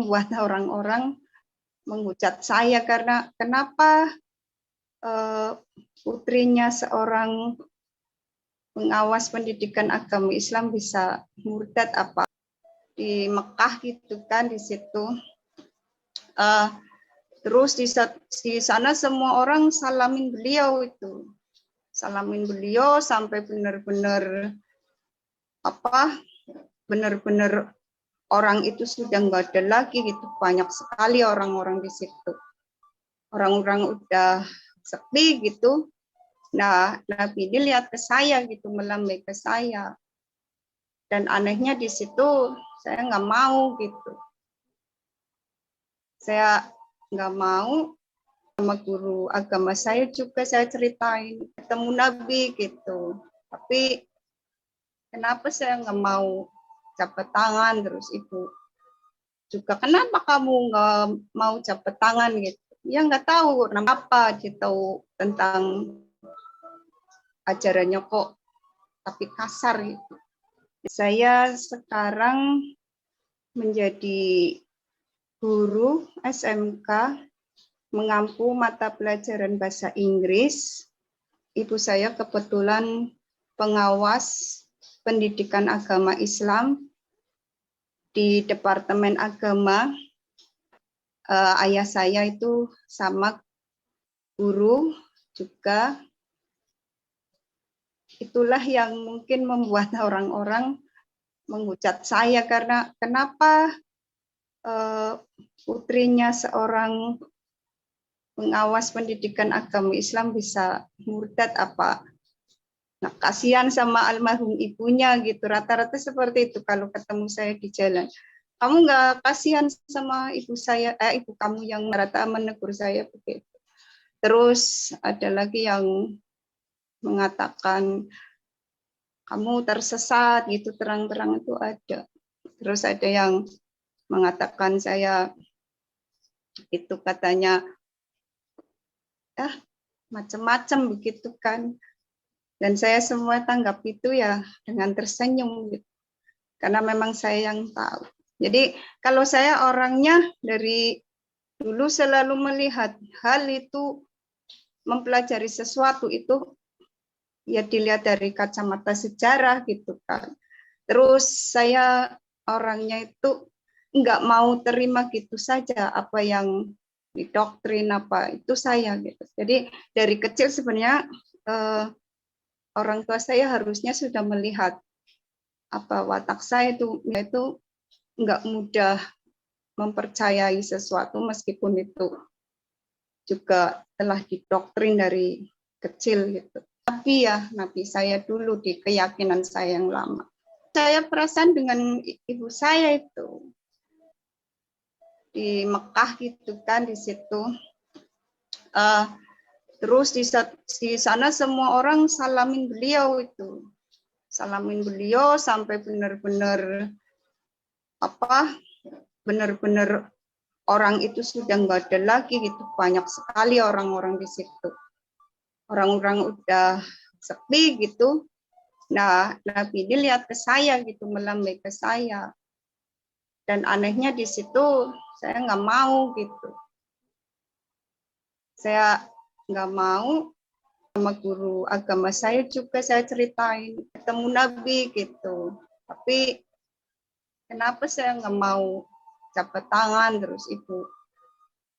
membuat orang-orang menghujat saya karena kenapa putrinya seorang pengawas pendidikan agama Islam bisa murtad apa di Mekah gitu kan di situ. Terus di sana semua orang salamin beliau itu, salamin beliau sampai benar-benar benar-benar orang itu sudah nggak ada lagi gitu, banyak sekali orang-orang di situ, orang-orang udah sepi gitu. Nah, Nabi ini lihat ke saya gitu, melambai ke saya, dan anehnya di situ saya nggak mau gitu, saya nggak mau. Sama guru agama saya juga saya ceritain ketemu Nabi gitu, tapi kenapa saya nggak mau jabat tangan. Terus ibu juga, kenapa kamu nggak mau jabat tangan gitu? Ya nggak tahu kenapa, dia tahu tentang ajarannya kok tapi kasar gitu. Saya sekarang menjadi guru SMK, mengampu mata pelajaran bahasa Inggris. Ibu saya kebetulan pengawas pendidikan agama Islam di Departemen Agama. Ayah saya itu sama guru juga. Itulah yang mungkin membuat orang-orang menghujat saya karena kenapa putrinya seorang pengawas pendidikan agama Islam bisa murtad apa. Nah, kasihan sama almarhum ibunya gitu. Rata-rata seperti itu kalau ketemu saya di jalan. Kamu nggak kasihan sama ibu saya, ibu kamu yang rata menegur saya begitu. Terus ada lagi yang mengatakan kamu tersesat gitu, terang-terang itu ada. Terus ada yang mengatakan saya itu katanya macam-macam begitu kan. Dan saya semua tanggap itu ya dengan tersenyum gitu. Karena memang saya yang tahu. Jadi kalau saya orangnya dari dulu selalu melihat hal itu, mempelajari sesuatu itu ya dilihat dari kacamata sejarah gitu kan. Terus saya orangnya itu nggak mau terima gitu saja apa yang didoktrin apa itu saya gitu. Jadi dari kecil sebenarnya orang tua saya harusnya sudah melihat apa watak saya itu nggak mudah mempercayai sesuatu meskipun itu juga telah didoktrin dari kecil gitu. Tapi ya Nabi saya dulu di keyakinan saya yang lama. Saya perasaan dengan ibu saya itu di Mekah gitu kan di situ. Terus di sana semua orang salamin beliau itu, salamin beliau sampai benar-benar benar-benar orang itu sudah nggak ada lagi gitu, banyak sekali orang-orang di situ, orang-orang udah sepi gitu. Nah, Nabi ini lihat ke saya gitu, melambai ke saya, dan anehnya di situ saya nggak mau gitu, saya nggak mau. Sama guru agama saya juga saya ceritain ketemu Nabi gitu, tapi kenapa saya nggak mau jabat tangan. Terus ibu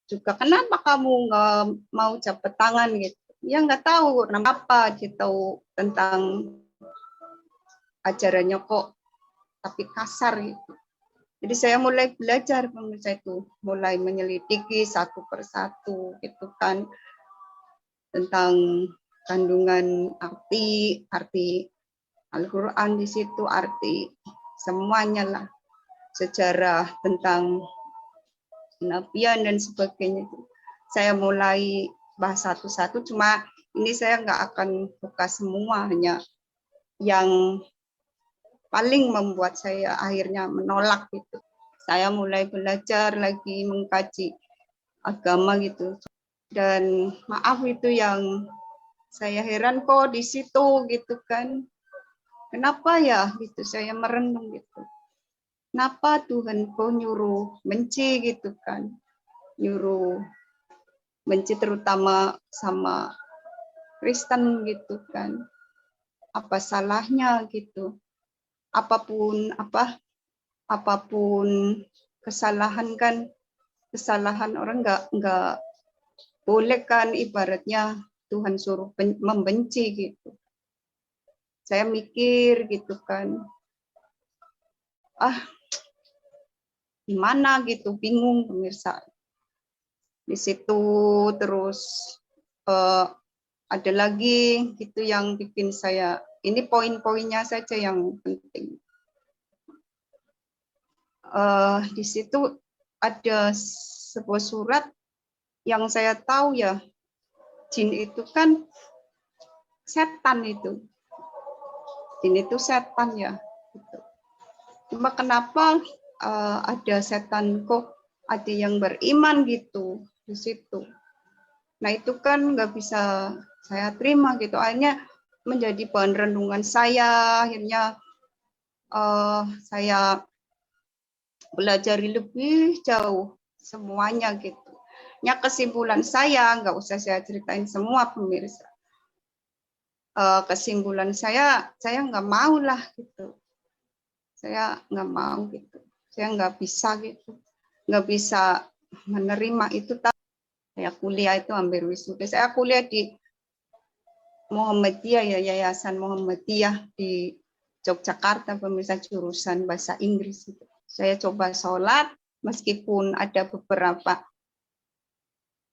juga, kenapa kamu nggak mau jabat tangan gitu? Ya nggak tahu kenapa, dia tahu tentang ajarannya kok tapi kasar gitu. Jadi saya mulai belajar pemirsa itu, mulai menyelidiki satu persatu gitu kan, tentang kandungan arti Al-Quran di situ, arti semuanya lah, sejarah tentang kenabian dan sebagainya. Saya mulai bahas satu-satu, cuma ini saya nggak akan buka semua, hanya yang paling membuat saya akhirnya menolak gitu. Saya mulai belajar lagi mengkaji agama gitu. Dan maaf itu yang saya heran kok di situ gitu kan. Kenapa ya gitu, saya merenung gitu. kenapa Tuhan kok nyuruh benci gitu kan, nyuruh benci terutama sama Kristen gitu kan, apa salahnya gitu, apapun kesalahan kan, kesalahan orang nggak boleh kan, ibaratnya Tuhan suruh membenci gitu. Saya mikir gitu kan, gimana gitu, bingung pemirsa. Di situ terus ada lagi gitu yang bikin saya, ini poin-poinnya saja yang penting. Di situ ada sebuah surat yang saya tahu ya, jin itu kan setan itu. Jin itu setan ya. Cuma kenapa ada setan kok ada yang beriman gitu di situ. Nah itu kan nggak bisa saya terima gitu. Akhirnya menjadi bahan renungan saya. Akhirnya saya belajar lebih jauh semuanya gitu. Ya kesimpulan saya, nggak usah saya ceritain semua pemirsa. Kesimpulan saya nggak mau lah gitu. Saya nggak mau gitu. Saya nggak bisa gitu. Nggak bisa menerima itu. Saya kuliah itu hampir wisuda. Saya kuliah di Muhammadiyah ya, Yayasan Muhammadiyah di Yogyakarta, pemirsa, jurusan bahasa Inggris itu. Saya coba sholat, meskipun ada beberapa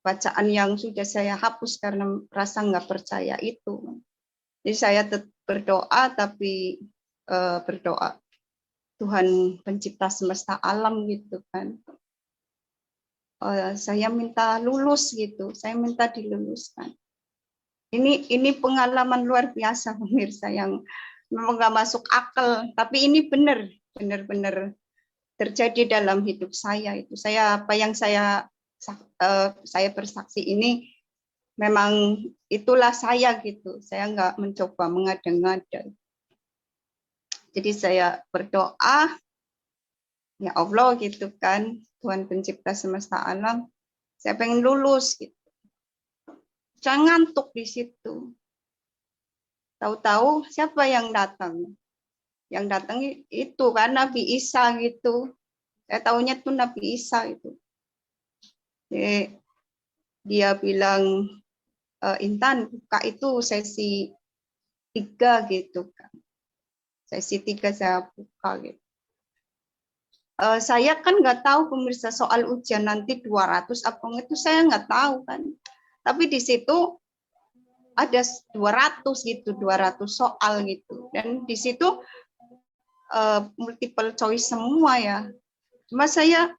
bacaan yang sudah saya hapus karena rasa nggak percaya itu. Jadi saya berdoa, tapi berdoa Tuhan pencipta semesta alam gitu kan. Saya minta lulus gitu, saya minta diluluskan. Ini pengalaman luar biasa pemirsa yang memang nggak masuk akal, tapi ini benar-benar terjadi dalam hidup saya itu. Apa yang saya bersaksi ini memang itulah saya gitu. Saya nggak mencoba mengada-ngada. Jadi saya berdoa, ya Allah gitu kan, Tuhan pencipta semesta alam, saya pengen lulus gitu. Jangan ngantuk di situ. Tahu-tahu siapa yang datang? Yang datang itu kan Nabi Isa gitu. Saya tahunya tuh Nabi Isa itu. Jadi, dia bilang, Intan buka itu sesi 3 gitu kan. Sesi 3 saya buka gitu. Saya kan nggak tahu pemirsa soal ujian nanti 200 apa itu saya nggak tahu kan. Tapi di situ ada 200 gitu, 200 soal gitu. Dan di situ multiple choice semua ya. Cuma saya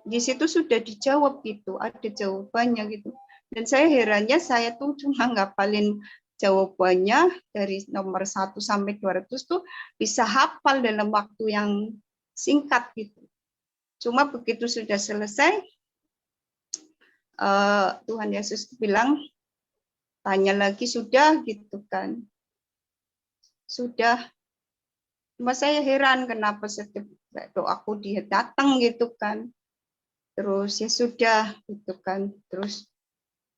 di situ sudah dijawab gitu, ada jawabannya gitu. Dan saya herannya saya tuh cuma ngapalin jawabannya dari nomor 1 sampai 200 tuh bisa hafal dalam waktu yang singkat gitu. Cuma begitu sudah selesai, Tuhan Yesus bilang, tanya lagi sudah gitu kan. Sudah. Cuma saya heran kenapa setiap doaku dia datang gitu kan. Terus ya sudah gitu kan. Terus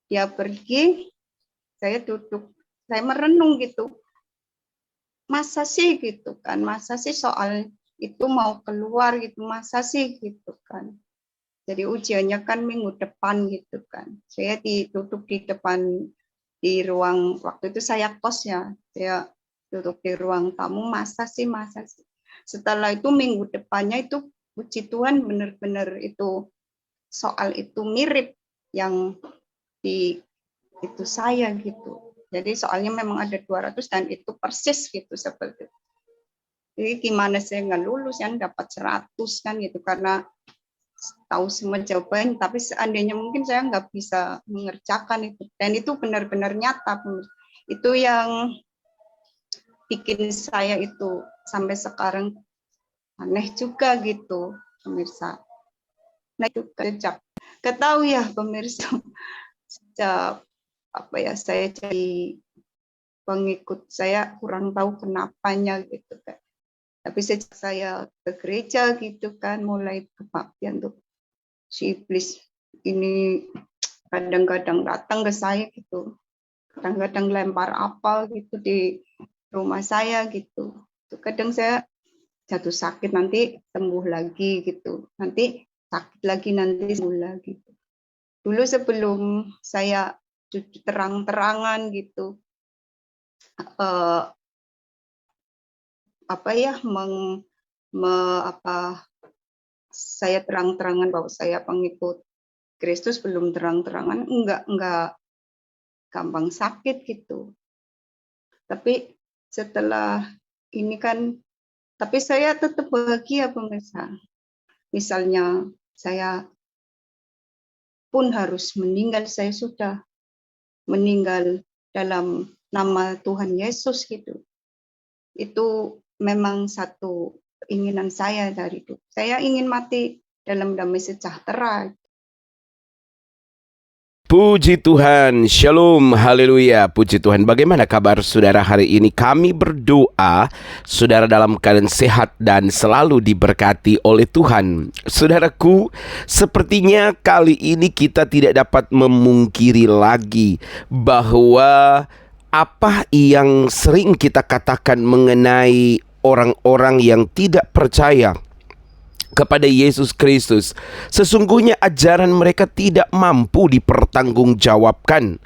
dia pergi, saya duduk, saya merenung gitu. Masa sih gitu kan, masa sih soal itu mau keluar gitu, masa sih gitu kan. Jadi ujiannya kan minggu depan gitu kan. Saya duduk di depan, di ruang, waktu itu saya kos ya, saya duduk di ruang tamu, masa sih. Setelah itu minggu depannya itu puji Tuhan benar-benar itu soal itu mirip yang di itu saya gitu. Jadi soalnya memang ada 200 dan itu persis gitu seperti itu. Jadi gimana saya nggak lulus yang dapat 100 kan gitu karena tahu semua jawaban, tapi seandainya mungkin saya nggak bisa mengerjakan itu. Dan itu benar-benar nyata. Itu yang bikin saya itu sampai sekarang aneh juga gitu, pemirsa. Nah itu sejak ketahui ya pemirsa, sejak saya jadi pengikut, saya kurang tahu kenapanya gitu kan. Tapi sejak saya ke gereja gitu kan, mulai kebaktian tuh, si iblis ini kadang-kadang datang ke saya gitu, kadang-kadang lempar apel gitu di rumah saya gitu. Kadang saya jatuh sakit, nanti sembuh lagi gitu, nanti sakit lagi, nanti sembuh lagi. Dulu sebelum saya terang-terangan gitu, saya terang-terangan bahwa saya pengikut Kristus, belum terang-terangan, enggak gampang sakit gitu. Tapi setelah ini kan, tapi saya tetap bahagia pemirsa. Misalnya saya pun harus meninggal, saya sudah meninggal dalam nama Tuhan Yesus gitu. Itu memang satu keinginan saya dari itu. Saya ingin mati dalam damai sejahtera. Puji Tuhan, Shalom, Haleluya, Puji Tuhan. Bagaimana kabar saudara hari ini? Kami berdoa saudara dalam keadaan sehat dan selalu diberkati oleh Tuhan. Saudaraku, sepertinya kali ini kita tidak dapat memungkiri lagi bahwa apa yang sering kita katakan mengenai orang-orang yang tidak percaya kepada Yesus Kristus, sesungguhnya ajaran mereka tidak mampu dipertanggungjawabkan.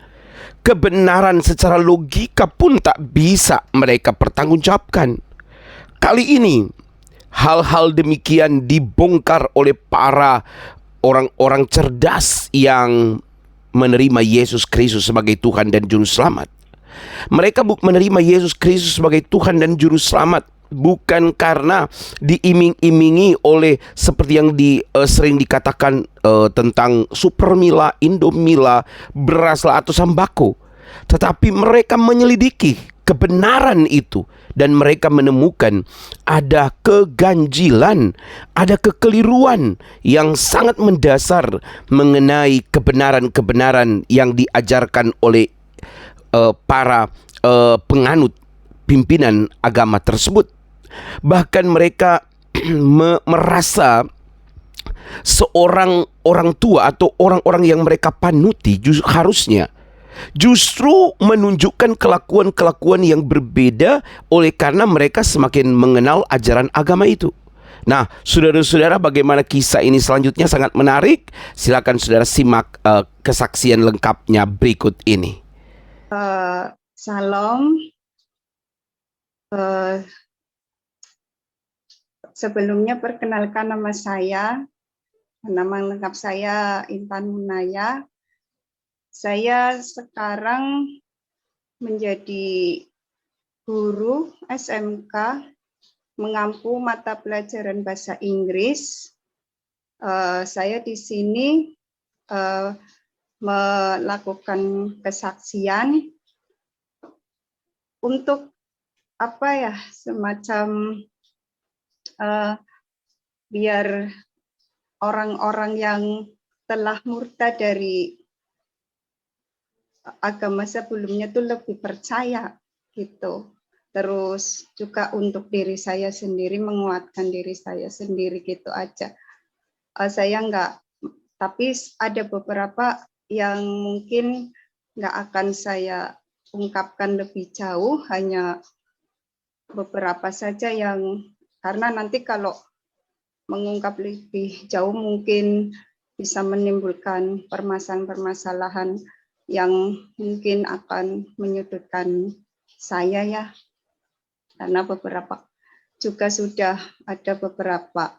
Kebenaran secara logika pun tak bisa mereka pertanggungjawabkan. Kali ini hal-hal demikian dibongkar oleh para orang-orang cerdas yang menerima Yesus Kristus sebagai Tuhan dan Juru Selamat. Mereka menerima Yesus Kristus sebagai Tuhan dan Juru Selamat bukan karena diiming-imingi oleh seperti yang sering dikatakan tentang Supermila, Indomila, beraslah atau sembako. Tetapi mereka menyelidiki kebenaran itu dan mereka menemukan ada keganjilan, ada kekeliruan yang sangat mendasar mengenai kebenaran-kebenaran yang diajarkan oleh para penganut pimpinan agama tersebut. Bahkan mereka merasa seorang orang tua atau orang-orang yang mereka panuti harusnya justru menunjukkan kelakuan-kelakuan yang berbeda oleh karena mereka semakin mengenal ajaran agama itu. Nah, saudara-saudara, bagaimana kisah ini selanjutnya sangat menarik. Silakan saudara simak kesaksian lengkapnya berikut ini. Salam. Sebelumnya perkenalkan nama saya. Nama lengkap saya Intan Munaya. Saya sekarang menjadi guru SMK, mengampu mata pelajaran bahasa Inggris. Saya di sini melakukan kesaksian untuk semacam biar orang-orang yang telah murtad dari agama sebelumnya itu lebih percaya gitu. Terus juga untuk diri saya sendiri, menguatkan diri saya sendiri gitu aja. Saya tapi ada beberapa yang mungkin nggak akan saya ungkapkan lebih jauh, hanya beberapa saja yang, karena nanti kalau mengungkap lebih jauh mungkin bisa menimbulkan permasalahan-permasalahan yang mungkin akan menyudutkan saya ya, karena beberapa juga sudah ada beberapa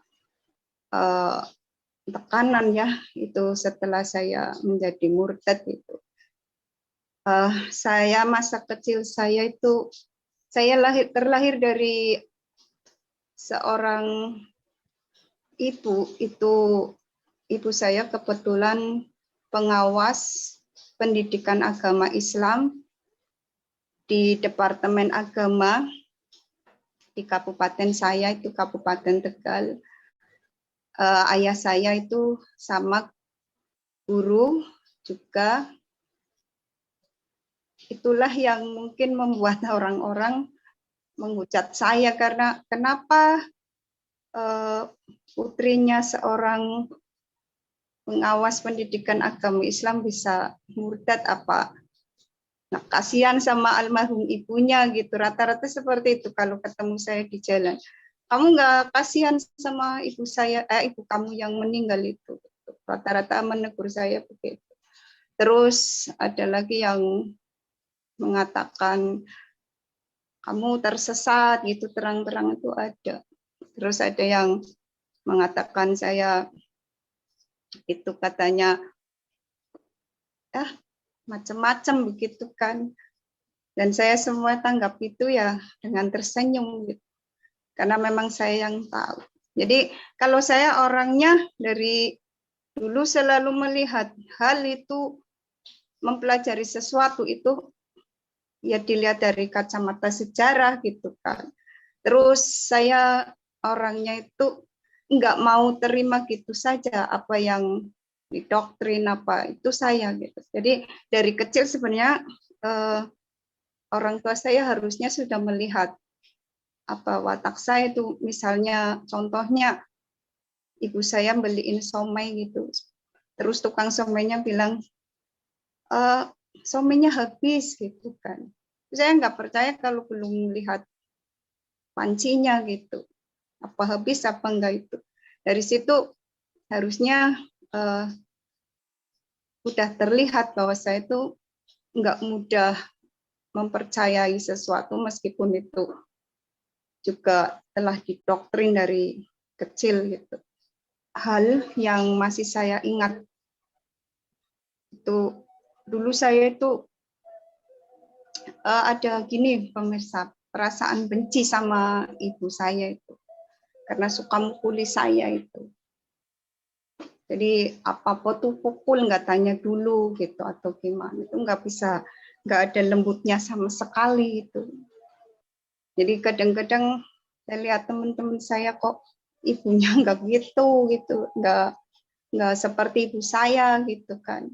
tekanan ya, itu setelah saya menjadi murtad itu. Saya masa kecil saya itu, saya terlahir dari seorang ibu, itu ibu saya kebetulan pengawas pendidikan agama Islam di Departemen Agama di kabupaten saya, itu Kabupaten Tegal. Ayah saya itu sama guru juga. Itulah yang mungkin membuat orang-orang menghujat saya karena kenapa putrinya seorang pengawas pendidikan agama Islam bisa murtad apa. Nah, kasihan sama almarhum ibunya gitu. Rata-rata seperti itu kalau ketemu saya di jalan. Kamu nggak kasihan sama ibu saya, ibu kamu yang meninggal itu. Rata-rata menegur saya begitu. Terus ada lagi yang mengatakan kamu tersesat gitu, terang-terang itu ada. Terus ada yang mengatakan saya itu katanya macam-macam begitu kan. Dan saya semua tanggap itu ya dengan tersenyum gitu. Karena memang saya yang tahu. Jadi kalau saya orangnya dari dulu selalu melihat hal itu, mempelajari sesuatu itu ya dilihat dari kacamata sejarah gitu kan. Terus saya orangnya itu nggak mau terima gitu saja apa yang didoktrin apa itu saya gitu. Jadi dari kecil sebenarnya orang tua saya harusnya sudah melihat apa watak saya itu, misalnya contohnya ibu saya beliin somai gitu, terus tukang somainya bilang somainya habis gitu kan. Saya nggak percaya kalau belum lihat pancinya gitu, apa habis apa enggak itu. Dari situ harusnya udah terlihat bahwa saya itu nggak mudah mempercayai sesuatu meskipun itu juga telah didoktrin dari kecil gitu. Hal yang masih saya ingat itu dulu saya itu ada gini pemirsa, perasaan benci sama ibu saya itu karena suka mukuli saya itu. Jadi apa-apa tuh pukul, nggak tanya dulu gitu atau gimana, itu nggak bisa, nggak ada lembutnya sama sekali itu. Jadi kadang-kadang saya lihat teman-teman saya kok ibunya nggak gitu, nggak seperti ibu saya gitu kan.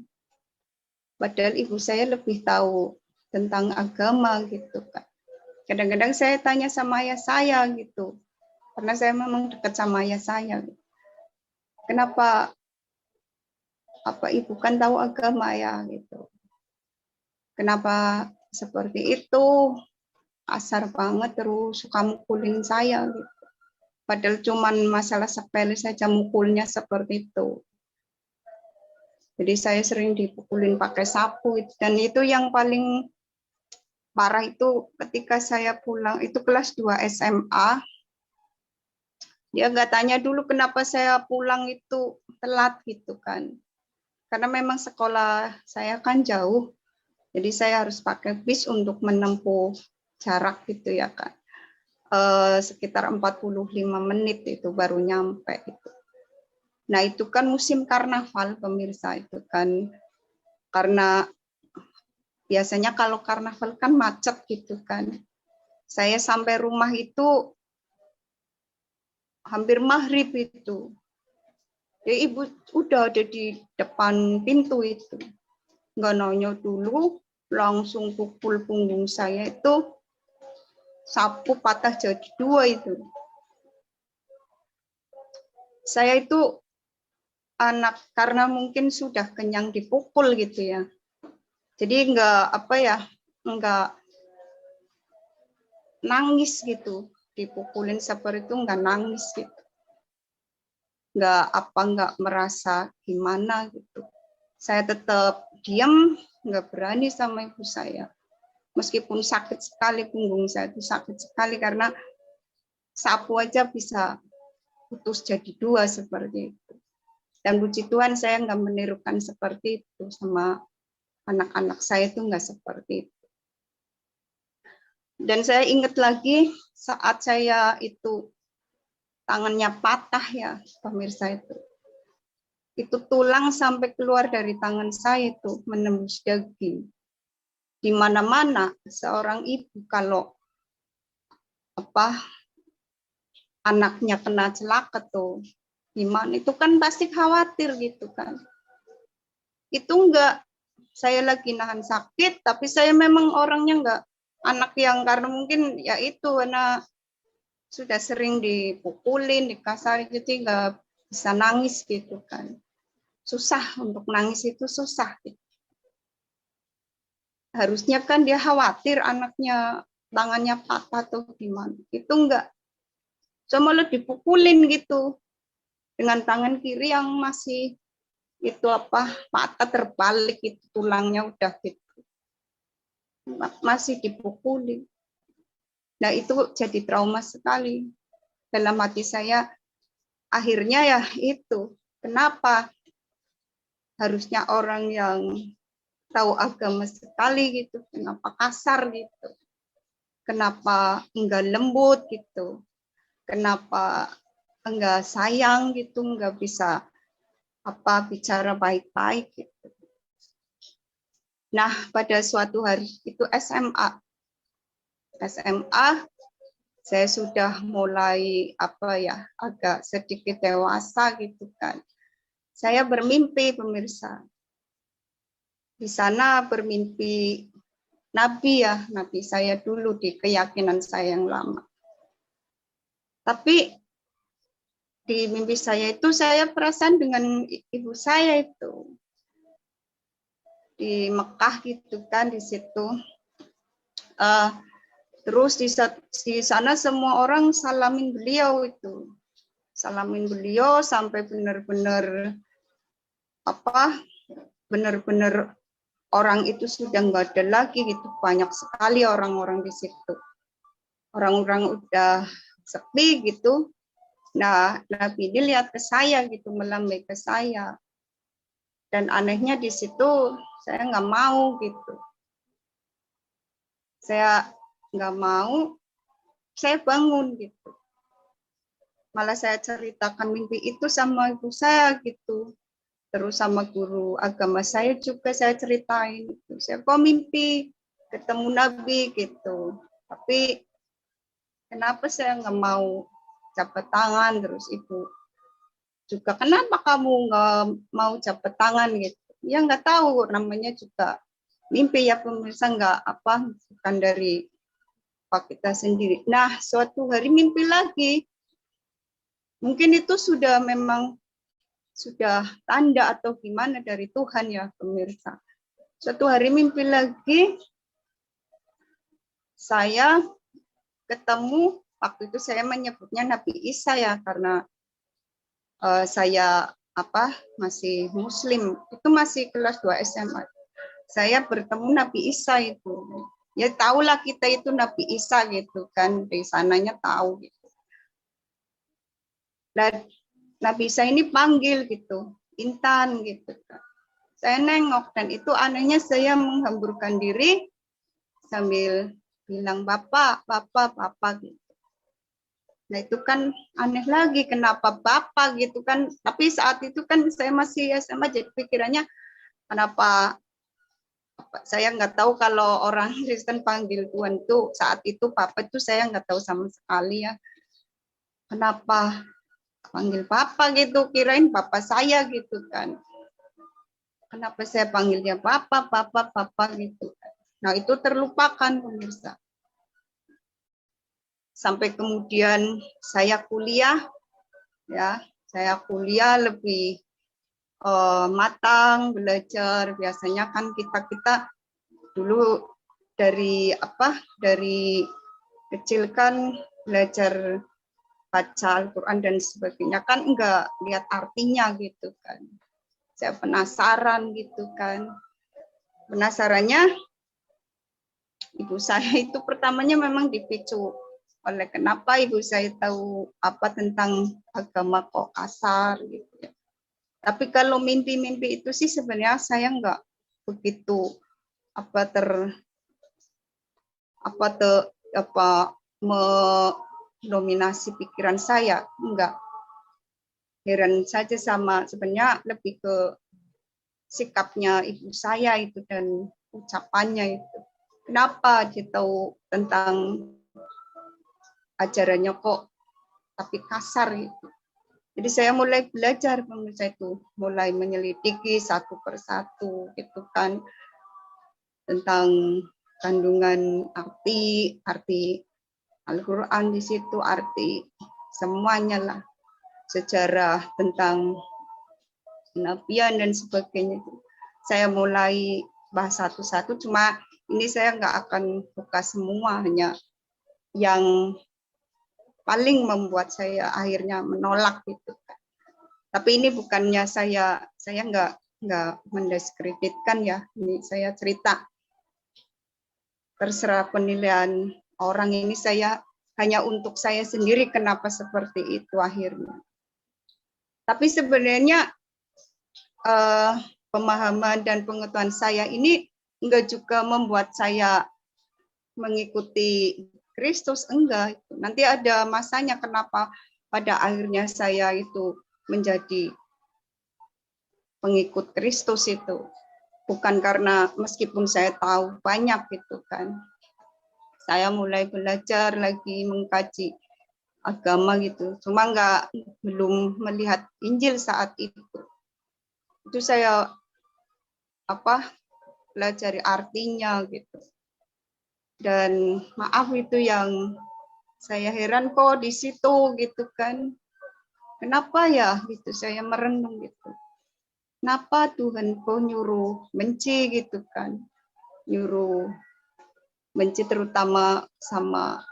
Padahal ibu saya lebih tahu tentang agama gitu kan. Kadang-kadang saya tanya sama ayah saya gitu, karena saya memang dekat sama ayah saya. Kenapa apa ibu kan tahu agama ya gitu. Kenapa seperti itu? Kasar banget terus suka mukulin saya gitu. Padahal cuman masalah sepele saja mukulnya seperti itu. Jadi saya sering dipukulin pakai sapu dan itu yang paling parah itu ketika saya pulang itu kelas 2 SMA. Dia nggak tanya dulu kenapa saya pulang itu telat gitu kan. Karena memang sekolah saya kan jauh. Jadi saya harus pakai bis untuk menempuh jarak gitu ya kan. Sekitar 45 menit itu baru nyampe itu. Nah itu kan musim karnaval pemirsa itu kan, karena biasanya kalau karnaval kan macet gitu kan. Saya sampai rumah itu hampir maghrib itu. Ya ibu udah ada di depan pintu itu. Nggak nanya dulu, langsung pukul punggung saya itu, sapu patah jadi 2 itu. Saya itu anak karena mungkin sudah kenyang dipukul gitu ya. Jadi enggak nangis gitu. Dipukulin seperti itu enggak nangis gitu. Enggak merasa gimana gitu. Saya tetap diam, enggak berani sama ibu saya. Meskipun sakit sekali punggung saya itu sakit sekali karena sapu aja bisa putus jadi 2 seperti itu. Dan puji Tuhan saya nggak menirukan seperti itu sama anak-anak saya itu nggak seperti itu. Dan saya ingat lagi saat saya itu tangannya patah ya pemirsa itu. Itu tulang sampai keluar dari tangan saya itu menembus daging. Di mana-mana seorang ibu kalau anaknya kena celaka tuh gimana itu kan pasti khawatir gitu kan. Itu enggak saya lagi nahan sakit tapi saya memang orangnya anak yang karena mungkin ya itu karena sudah sering dipukulin, dikasari, jadi nggak bisa nangis gitu kan. Susah untuk nangis itu susah. Harusnya kan dia khawatir anaknya tangannya patah atau gimana. Itu enggak. Cuma lo dipukulin gitu dengan tangan kiri yang masih itu apa patah terbalik itu tulangnya udah gitu. Masih dipukulin. Nah, itu jadi trauma sekali. Dalam hati saya akhirnya ya itu. Kenapa harusnya orang yang tahu agama sekali gitu, kenapa kasar gitu, kenapa enggak lembut gitu, kenapa enggak sayang gitu, enggak bisa apa bicara baik-baik gitu. Nah, pada suatu hari itu SMA saya sudah mulai apa ya agak sedikit dewasa gitu kan. Saya bermimpi pemirsa. Di sana bermimpi Nabi ya, Nabi saya dulu di keyakinan saya yang lama. Tapi di mimpi saya itu saya perasaan dengan ibu saya itu di Mekah gitu kan di situ. Terus di sana semua orang salamin beliau itu, salamin beliau sampai benar-benar apa, benar-benar orang itu sudah nggak ada lagi gitu, banyak sekali orang-orang di situ, orang-orang udah sepi gitu. Nah, Nabi ini lihat ke saya gitu, melambai ke saya. Dan anehnya di situ saya nggak mau gitu. Saya nggak mau, saya bangun gitu. Malah saya ceritakan mimpi itu sama ibu saya gitu. Terus sama guru agama saya juga saya ceritain. Gitu. Saya kok mimpi ketemu Nabi gitu. Tapi kenapa saya nggak mau jabat tangan, terus ibu juga kenapa kamu nggak mau jabat tangan gitu. Ya nggak tahu, namanya juga mimpi ya pemirsa, nggak apa, bukan dari Pak kita sendiri. Nah, suatu hari mimpi lagi. Mungkin itu sudah memang sudah tanda atau gimana dari Tuhan ya pemirsa. Suatu hari mimpi lagi, saya ketemu, waktu itu saya menyebutnya Nabi Isa ya, karena saya apa masih Muslim, itu masih kelas 2 SMA. Saya bertemu Nabi Isa itu. Ya tahulah kita itu Nabi Isa gitu kan, di sananya tahu gitu. Dan Nabi Isa ini panggil gitu, Intan gitu kan. Saya nengok dan itu anehnya saya menghamburkan diri sambil bilang Bapak, Bapak, Bapak gitu. Nah itu kan aneh lagi, kenapa Bapak gitu kan. Tapi saat itu kan saya masih SMA, jadi pikirannya kenapa saya nggak tahu kalau orang Kristen panggil Tuhan tuh saat itu Papa itu saya nggak tahu sama sekali ya. Kenapa panggil Papa gitu, kirain Papa saya gitu kan. Kenapa saya panggilnya Papa, Papa, Papa gitu. Nah itu terlupakan pemirsa. Sampai kemudian saya kuliah, ya saya kuliah lebih matang belajar. Biasanya kan kita dulu dari apa, dari kecil kan belajar baca Al-Quran dan sebagainya kan enggak lihat artinya gitu kan. Saya penasaran gitu kan. Penasarannya ibu saya itu pertamanya memang dipicu oleh kenapa ibu saya tahu apa tentang agama kok kasar gitu ya. Tapi kalau mimpi-mimpi itu sih sebenarnya saya enggak begitu apa mendominasi pikiran saya, enggak. Heran saja sama sebenarnya lebih ke sikapnya ibu saya itu dan ucapannya itu. Kenapa dia tahu tentang ajarannya kok tapi kasar itu. Jadi saya mulai belajar pemirsa itu, mulai menyelidiki satu persatu gitu kan tentang kandungan arti Al-Quran di situ, arti semuanya lah, sejarah tentang kenabian dan sebagainya. Saya mulai bahas satu-satu, cuma ini saya nggak akan buka semua, hanya yang paling membuat saya akhirnya menolak gitu. Tapi ini bukannya saya nggak mendiskreditkan ya, ini saya cerita. Terserah penilaian orang, ini saya hanya untuk saya sendiri kenapa seperti itu akhirnya. Tapi sebenarnya pemahaman dan pengetahuan saya ini enggak juga membuat saya mengikuti Kristus, enggak. Nanti ada masanya kenapa pada akhirnya saya itu menjadi pengikut Kristus itu. Bukan karena meskipun saya tahu banyak gitu kan. Saya mulai belajar lagi mengkaji agama gitu. Cuma belum melihat Injil saat itu. Itu saya pelajari artinya gitu. Dan maaf itu yang saya heran kok di situ gitu kan. Kenapa ya gitu, saya merenung gitu. Kenapa Tuhan kok nyuruh benci gitu kan. Nyuruh benci terutama sama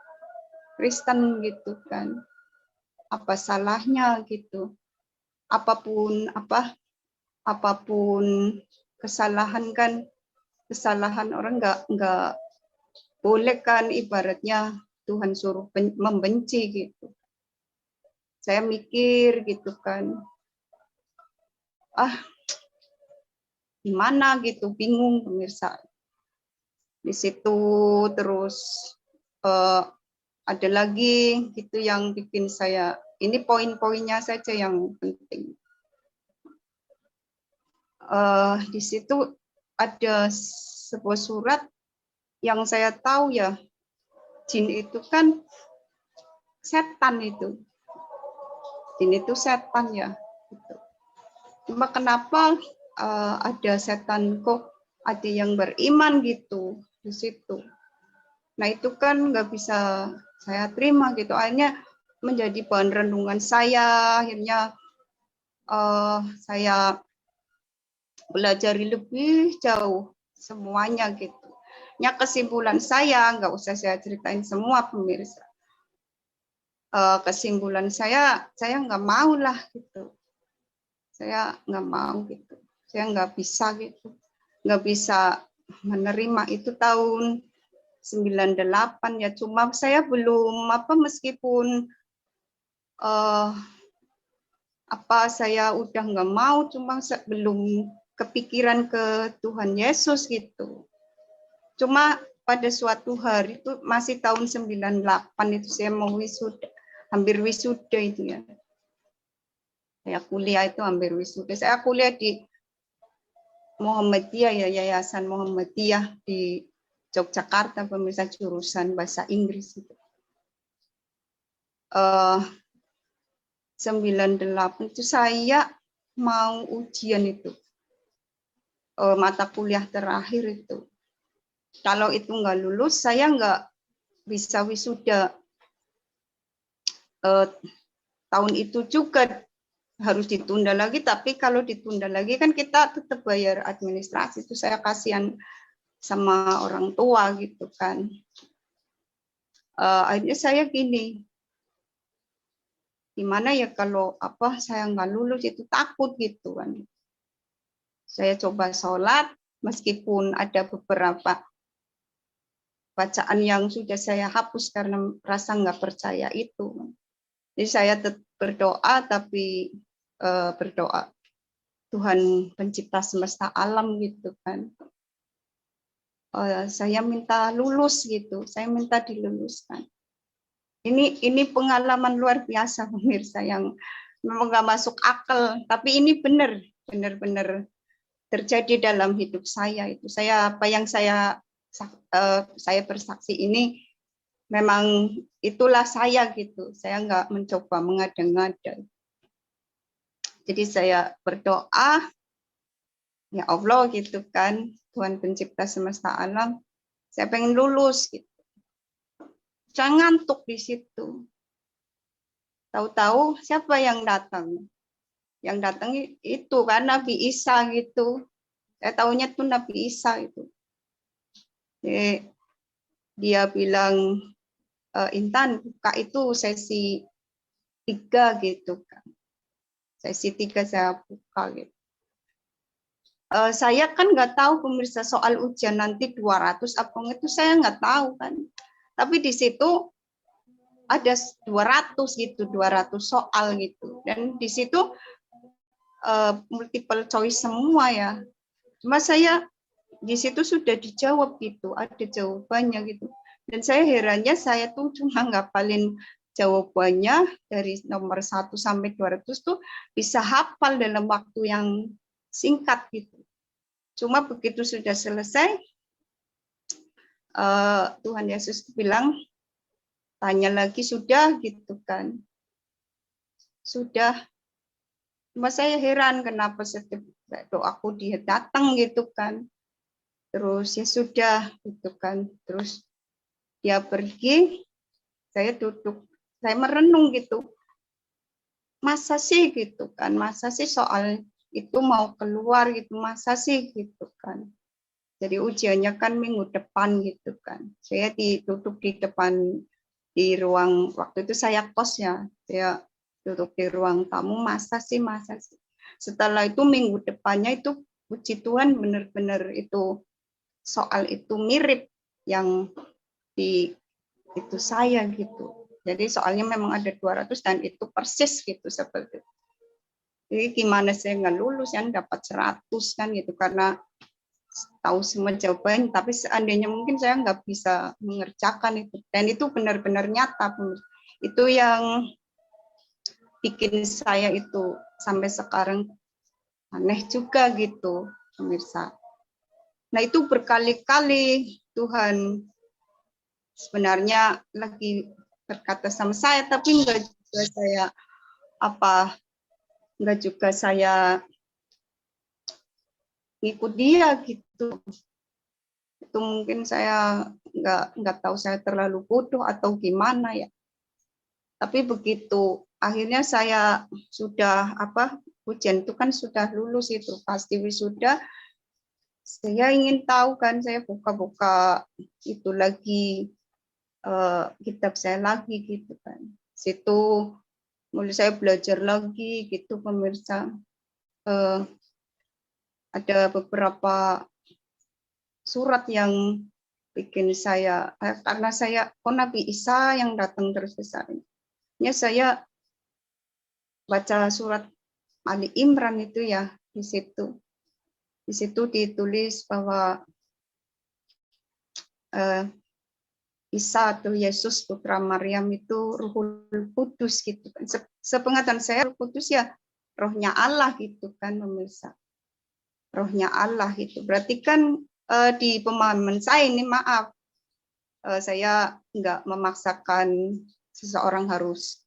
Kristen gitu kan. Apa salahnya gitu. Apapun kesalahan kan, kesalahan orang nggak boleh kan, ibaratnya Tuhan suruh membenci gitu. Saya mikir gitu kan, gimana gitu, bingung pemirsa. Di situ terus ada lagi gitu yang bikin saya, ini poin-poinnya saja yang penting. Di situ ada sebuah surat yang saya tahu ya, jin itu kan setan itu. Jin itu setan ya. Cuma kenapa ada setan kok ada yang beriman gitu di situ. Nah itu kan nggak bisa saya terima gitu. Akhirnya menjadi bahan renungan saya. Akhirnya saya belajar lebih jauh semuanya gitu. Ya kesimpulan saya, nggak usah saya ceritain semua pemirsa. Kesimpulan saya nggak mau lah gitu. Saya nggak mau gitu. Saya nggak bisa gitu. Nggak bisa menerima itu tahun 98 ya. Cuma saya belum meskipun saya udah nggak mau, cuma belum kepikiran ke Tuhan Yesus gitu. Cuma pada suatu hari itu masih tahun 98 itu saya mau wisuda, hampir wisuda itu ya. Saya kuliah itu hampir wisuda. Saya kuliah di Muhammadiyah ya, Yayasan Muhammadiyah di Yogyakarta, pemirsa, jurusan bahasa Inggris itu. 98 itu saya mau ujian itu. Mata kuliah terakhir itu. Kalau itu nggak lulus, saya nggak bisa wisuda. Tahun itu juga harus ditunda lagi, tapi kalau ditunda lagi kan kita tetap bayar administrasi. Itu saya kasihan sama orang tua gitu kan. Akhirnya saya gini, gimana ya kalau saya nggak lulus, itu takut gitu kan. Saya coba sholat, meskipun ada beberapa bacaan yang sudah saya hapus karena rasa nggak percaya itu. Jadi saya tetap berdoa, tapi berdoa Tuhan pencipta semesta alam gitu kan. Saya minta lulus gitu, saya minta diluluskan. Ini pengalaman luar biasa pemirsa yang memang nggak masuk akal, tapi ini benar-benar terjadi dalam hidup saya itu. Apa yang saya bersaksi ini memang itulah saya gitu. Saya nggak mencoba mengada-ngada. Jadi saya berdoa, ya Allah gitu kan, Tuhan pencipta semesta alam, Saya pengen lulus gitu. Saya ngantuk di situ. Tahu-tahu siapa yang datang? Yang datang itu kan Nabi Isa gitu. Saya tahunya tuh Nabi Isa itu. Jadi, dia bilang, Intan, buka itu sesi 3 gitu kan. Sesi 3 saya buka gitu. Saya kan nggak tahu pemirsa soal ujian nanti 200 apa itu saya nggak tahu kan. Tapi di situ ada 200 gitu, 200 soal gitu. Dan di situ multiple choice semua ya. Cuma saya di situ sudah dijawab gitu, ada jawabannya gitu. Dan saya herannya saya tuh cuma ngapalin jawabannya dari nomor 1 sampai 200 tuh bisa hafal dalam waktu yang singkat gitu. Cuma begitu sudah selesai, Tuhan Yesus bilang, tanya lagi sudah gitu kan. Sudah. Cuma saya heran kenapa setiap doaku dia datang gitu kan. Terus ya sudah gitu kan. Terus dia pergi, saya duduk, saya merenung gitu. Masa sih gitu kan, masa sih soal itu mau keluar gitu, masa sih gitu kan. Jadi ujiannya kan minggu depan gitu kan. Saya duduk di depan di ruang, waktu itu saya kos ya, saya duduk di ruang tamu, masa sih. Setelah itu minggu depannya itu puji Tuhan benar-benar itu soal itu mirip yang di itu saya gitu. Jadi soalnya memang ada 200 dan itu persis gitu seperti itu. Jadi gimana saya nggak lulus yang dapat 100 kan gitu karena tahu semua jawaban, tapi seandainya mungkin saya nggak bisa mengerjakan itu. Dan itu benar-benar nyata. Itu yang bikin saya itu sampai sekarang aneh juga gitu, pemirsa. Nah itu berkali-kali Tuhan sebenarnya lagi berkata sama saya, tapi enggak juga saya ngikut dia gitu. Itu mungkin saya nggak tahu saya terlalu bodoh atau gimana ya. Tapi begitu akhirnya saya sudah ujian itu kan sudah lulus itu pasti wisuda. Saya ingin tahu kan, saya buka-buka itu lagi kitab saya lagi gitu kan. Situ mulai saya belajar lagi gitu pemirsa. Ada beberapa surat yang bikin saya karena saya Nabi Isa yang datang terus ke saya. Saya baca surat Ali Imran itu ya di situ. Di situ ditulis bahwa Isa atau Yesus putra Maryam itu Ruhul Kudus gitu kan. Sepengetahuan saya Ruh Kudus ya rohnya Allah gitu kan pemirsa. Rohnya Allah itu. Berarti kan di pemahaman saya ini maaf saya nggak memaksakan seseorang harus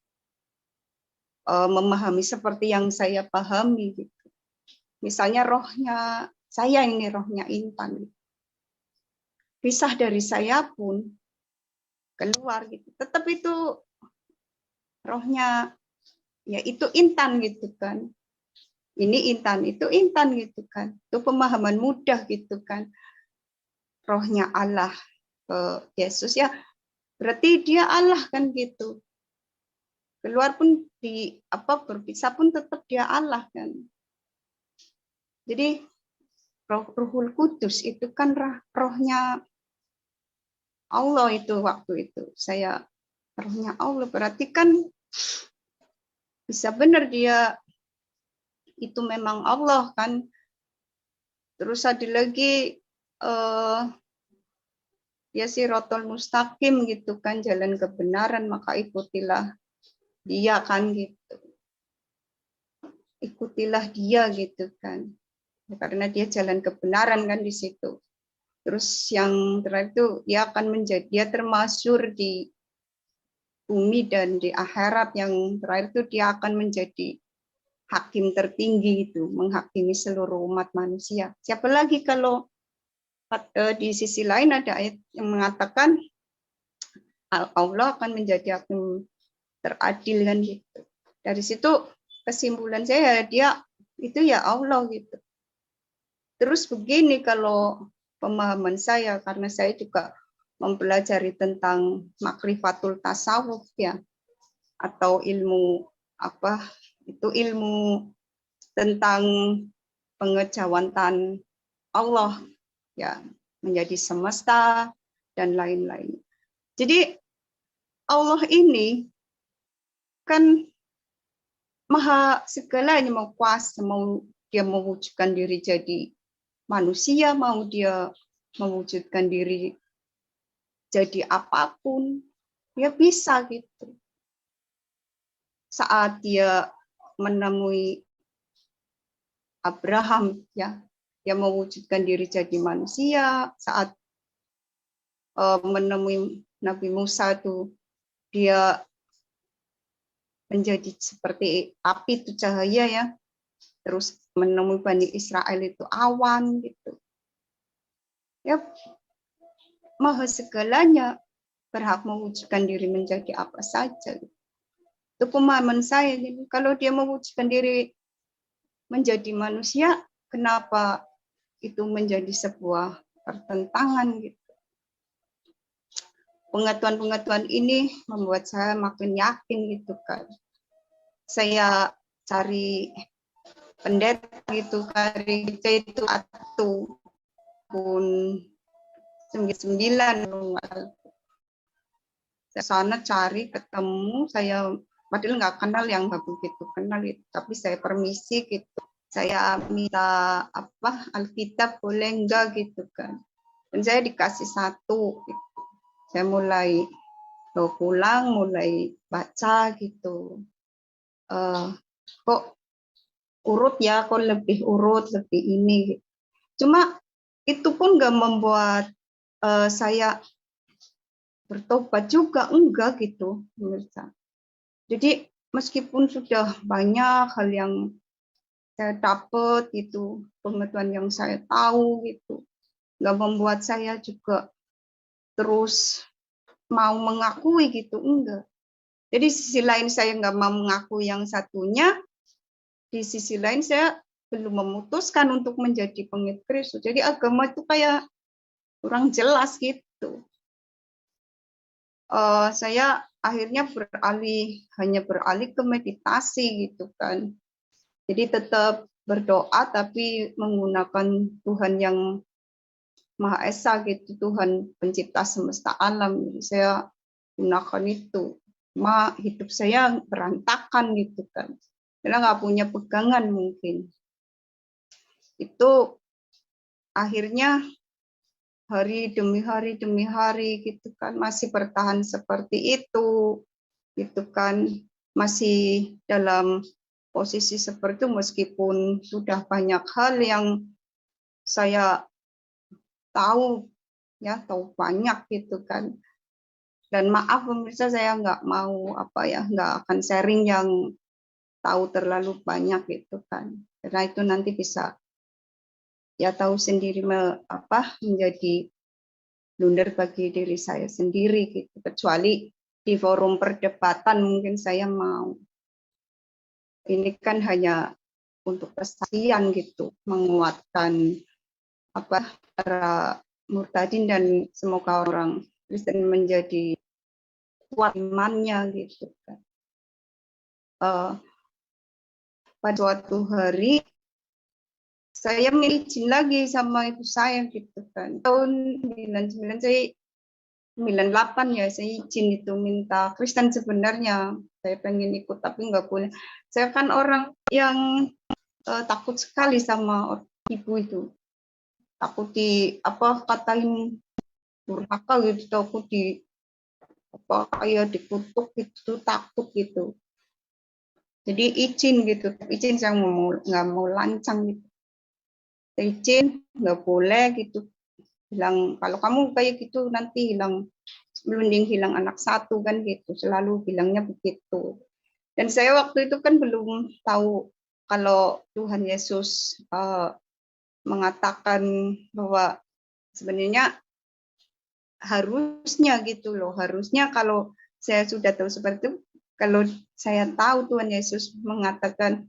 memahami seperti yang saya pahami gitu. Misalnya rohnya saya ini rohnya Intan. Pisah dari saya pun keluar gitu. Tetap itu rohnya ya itu Intan gitu kan. Ini Intan, itu Intan gitu kan. Itu pemahaman mudah gitu kan. Rohnya Allah Yesus ya. Berarti dia Allah kan gitu. Keluar pun berpisah pun tetap dia Allah kan. Jadi Ruhul Kudus itu kan rohnya Allah itu waktu itu. Saya rohnya Allah berarti kan bisa benar dia itu memang Allah kan. Terus ada lagi ya siratal mustaqim gitu kan, jalan kebenaran, maka ikutilah dia kan gitu. Ikutilah dia gitu kan. Karena dia jalan kebenaran kan di situ. Terus yang terakhir itu dia akan menjadi dia termasyhur di bumi dan di akhirat. Yang terakhir itu dia akan menjadi hakim tertinggi itu, menghakimi seluruh umat manusia. Siapa lagi kalau di sisi lain ada ayat yang mengatakan Allah akan menjadi hakim teradil kan gitu. Dari situ kesimpulan saya dia itu ya Allah gitu. Terus begini kalau pemahaman saya, karena saya juga mempelajari tentang makrifatul tasawuf ya, atau ilmu apa itu, ilmu tentang pengejawantan Allah ya, menjadi semesta dan lain-lain. Jadi Allah ini kan maha segalanya, mau kuasa, mau dia mewujudkan diri jadi manusia, mau dia mewujudkan diri jadi apapun, dia bisa gitu. Saat dia menemui Abraham ya, dia mewujudkan diri jadi manusia. Saat menemui Nabi Musa tuh dia menjadi seperti api itu cahaya ya. Terus menemui Bani Israel itu awan gitu. Ya, maha segalanya, berhak mewujudkan diri menjadi apa saja. Itu pemahaman saya. Jadi kalau dia mewujudkan diri menjadi manusia, kenapa itu menjadi sebuah pertentangan gitu. Pengetahuan-pengetahuan ini membuat saya makin yakin gitu kan. Saya cari pendeta gitu, cari itu atau pun 99 saya sana cari ketemu, saya padahal nggak kenal yang begitu kenal itu, tapi saya permisi gitu, saya minta apa Alkitab boleh enggak gitu kan, dan saya dikasih satu gitu. Saya mulai pulang mulai baca gitu, kok urut ya, kok lebih urut lebih ini gitu. Cuma itu pun nggak membuat saya bertobat juga, enggak gitu pemirsa. Jadi meskipun sudah banyak hal yang saya dapat gitu, pengetahuan yang saya tahu gitu, nggak membuat saya juga terus mau mengakui gitu, enggak. Jadi sisi lain saya nggak mau mengakui yang satunya, di sisi lain saya belum memutuskan untuk menjadi pengikut Kristus. Jadi agama itu kayak kurang jelas gitu. Saya akhirnya hanya beralih ke meditasi gitu kan. Jadi tetap berdoa tapi menggunakan Tuhan yang Maha Esa gitu, Tuhan pencipta semesta alam. Jadi saya gunakan itu. Hidup saya berantakan gitu kan. Karena nggak punya pegangan mungkin. Itu akhirnya hari demi hari gitu kan masih bertahan seperti itu gitu kan, masih dalam posisi seperti itu meskipun sudah banyak hal yang saya tahu ya, tahu banyak gitu kan. Dan maaf pemirsa, saya nggak mau nggak akan sharing yang tahu terlalu banyak gitu kan, karena itu nanti bisa ya tahu sendiri menjadi blunder bagi diri saya sendiri gitu. Kecuali di forum perdebatan mungkin saya mau. Ini kan hanya untuk kesaksian gitu, menguatkan para murtadin dan semoga orang Kristen menjadi kuat imannya gitu kan. Pada suatu hari saya izin lagi sama ibu saya gitu kan. Tahun 99 saya 98 ya, saya izin itu minta Kristen sebenarnya. Saya pengen ikut tapi nggak boleh. Saya kan orang yang takut sekali sama ibu itu. Takut katain durhaka gitu, takut kayak dikutuk gitu, takut gitu. Jadi izin gitu, izin saya nggak mau lancang gitu. Izin nggak boleh gitu, bilang kalau kamu kayak gitu nanti mending hilang anak satu kan gitu, selalu bilangnya begitu. Dan saya waktu itu kan belum tahu kalau Tuhan Yesus mengatakan bahwa Sebenarnya harusnya gitu loh, harusnya kalau saya sudah tahu seperti itu, kalau saya tahu Tuhan Yesus mengatakan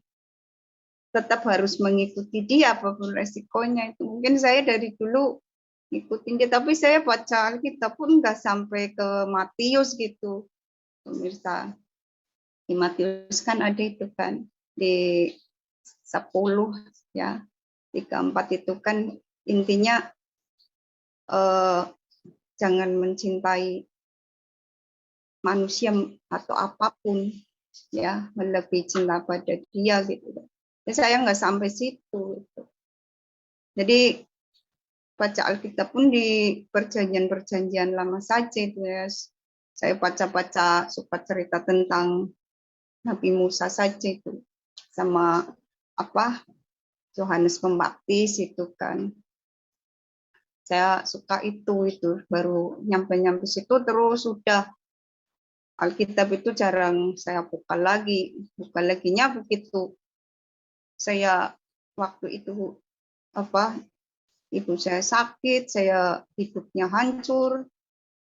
tetap harus mengikuti dia apapun resikonya, itu mungkin saya dari dulu ngikutin dia, tapi saya baca Alkitab pun nggak sampai ke Matius gitu, pemirsa. Di Matius kan ada itu kan, di 10 ya, 34 itu kan intinya jangan mencintai manusia atau apapun ya melebihi cinta pada dia gitu. Ya, saya nggak sampai situ. Gitu. Jadi baca Alkitab pun di perjanjian-perjanjian lama saja itu ya. Saya baca-baca suka cerita tentang Nabi Musa saja itu sama apa Yohanes Pembaptis itu kan. Saya suka itu baru nyampe situ terus sudah Alkitab itu jarang saya buka lagi. Buka laginya begitu saya waktu itu apa ibu saya sakit, saya hidupnya hancur,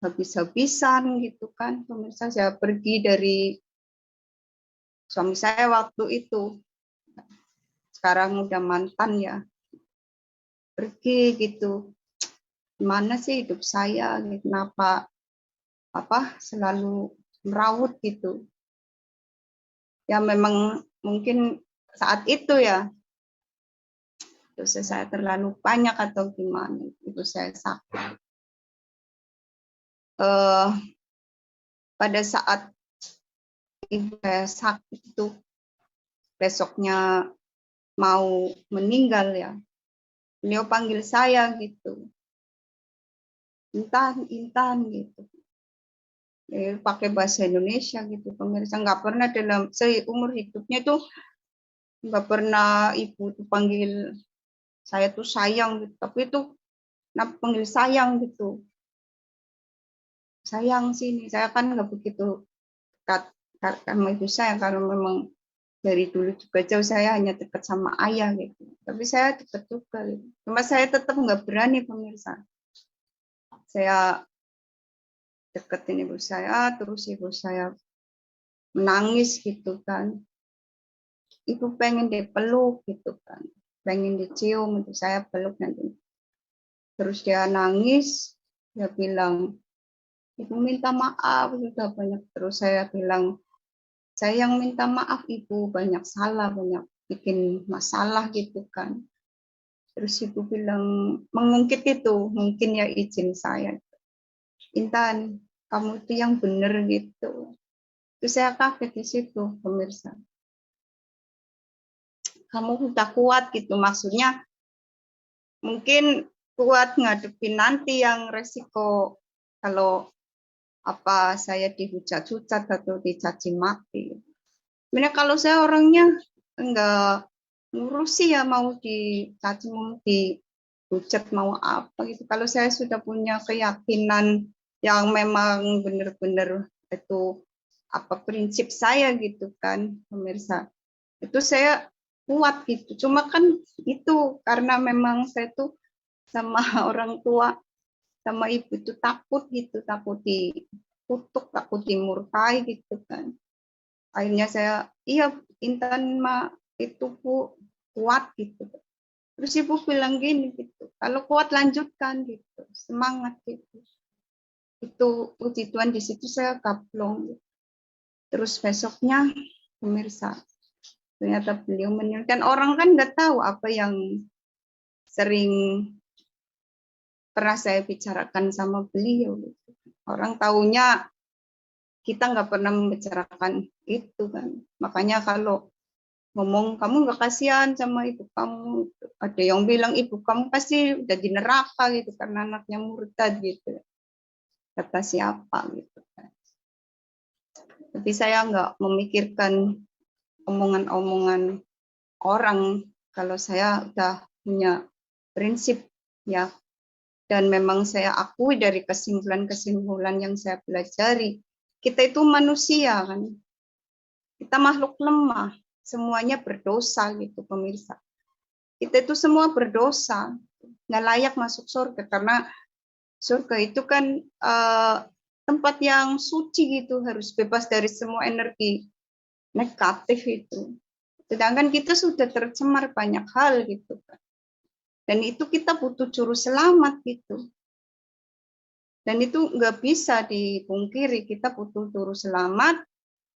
habis-habisan gitu kan. Pemirsa saya pergi dari suami saya waktu itu. Sekarang udah mantan ya. Pergi gitu. Gimana sih hidup saya? Kenapa selalu merawat gitu. Ya memang mungkin saat itu ya dosa saya terlalu banyak atau gimana itu saya sakit. Pada saat ibu saya sakit itu besoknya mau meninggal ya, beliau panggil saya gitu, Intan gitu. Pakai bahasa Indonesia gitu pemirsa, nggak pernah dalam seumur hidupnya tuh nggak pernah ibu tuh panggil saya tuh sayang gitu, tapi itu panggil sayang gitu, sayang sini. Saya kan nggak begitu dekat sama ibu saya karena memang dari dulu juga jauh saya hanya dekat sama ayah gitu, tapi saya dekat juga gitu. Cuma saya tetap nggak berani pemirsa, saya deketin ibu saya terus ibu saya menangis gitu kan, ibu pengen dipeluk gitu kan, pengen dicium, itu saya peluk nanti. Terus dia nangis, dia bilang, ibu minta maaf sudah banyak. Terus saya bilang, saya yang minta maaf ibu, banyak salah, banyak bikin masalah gitu kan. Terus ibu bilang, mengungkit itu, mungkin ya izin saya. Intan, kamu itu yang benar gitu. Terus saya kaget di situ, pemirsa. Kamu udah kuat gitu, maksudnya mungkin kuat ngadepin nanti yang resiko kalau saya dihujat-hujat atau dicaci maki. Sebenarnya kalau saya orangnya enggak ngurusi ya mau dicaci mau dihujat mau apa gitu. Kalau saya sudah punya keyakinan yang memang benar-benar itu prinsip saya gitu kan pemirsa. Itu saya kuat gitu. Cuma kan itu karena memang saya tuh sama orang tua sama ibu itu takut gitu, takut dikutuk, takut dimurkai gitu kan. Akhirnya saya, iya Intan itu Bu kuat gitu. Terus ibu bilang gini gitu, kalau kuat lanjutkan gitu, semangat gitu. Itu puji Tuhan di situ saya gaplong. Gitu. Terus besoknya pemirsa, ternyata beliau meninggal. Dan orang kan nggak tahu apa yang sering pernah saya bicarakan sama beliau. Gitu. Orang taunya kita nggak pernah membicarakan itu kan. Makanya kalau ngomong kamu nggak kasihan sama ibu kamu, ada yang bilang ibu kamu pasti udah di neraka gitu karena anaknya murtad gitu. Kata siapa gitu kan. Tapi saya nggak memikirkan omongan-omongan orang kalau saya udah punya prinsip ya. Dan memang saya akui dari kesimpulan-kesimpulan yang saya pelajari, kita itu manusia kan, kita makhluk lemah, semuanya berdosa gitu pemirsa. Kita itu semua berdosa. nggak layak masuk surga, karena surga itu kan tempat yang suci gitu, harus bebas dari semua energi negatif itu. Sedangkan kita sudah tercemar banyak hal gitu kan. Dan itu kita butuh juru selamat gitu. Dan itu nggak bisa dipungkiri, kita butuh juru selamat.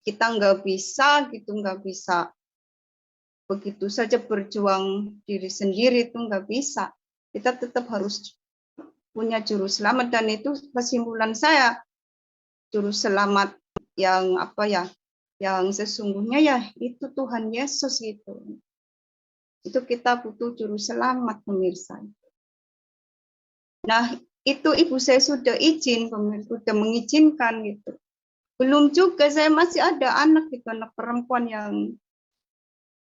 Kita nggak bisa gitu, nggak bisa begitu saja berjuang diri sendiri, itu nggak bisa. Kita tetap harus punya juru selamat, dan itu kesimpulan saya, juru selamat yang apa ya, yang sesungguhnya ya itu Tuhan Yesus gitu. Itu kita butuh juru selamat, pemirsa. Nah, itu ibu saya sudah izin, pemirsa, sudah mengizinkan gitu. Belum juga, saya masih ada anak gitu, anak perempuan yang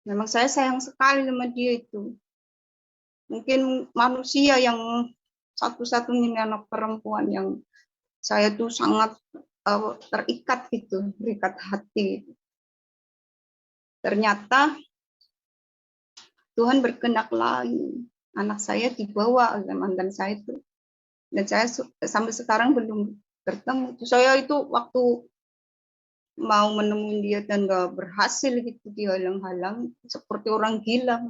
memang saya sayang sekali sama dia itu. Mungkin manusia yang satu-satunya anak perempuan yang saya tuh sangat terikat gitu, terikat hati. Ternyata Tuhan berkehendak lain. Anak saya dibawa oleh mantan saya itu. Dan saya sampai sekarang belum bertemu. Saya itu waktu mau menemuin dia dan gak berhasil gitu, dihalang-halang seperti orang gila.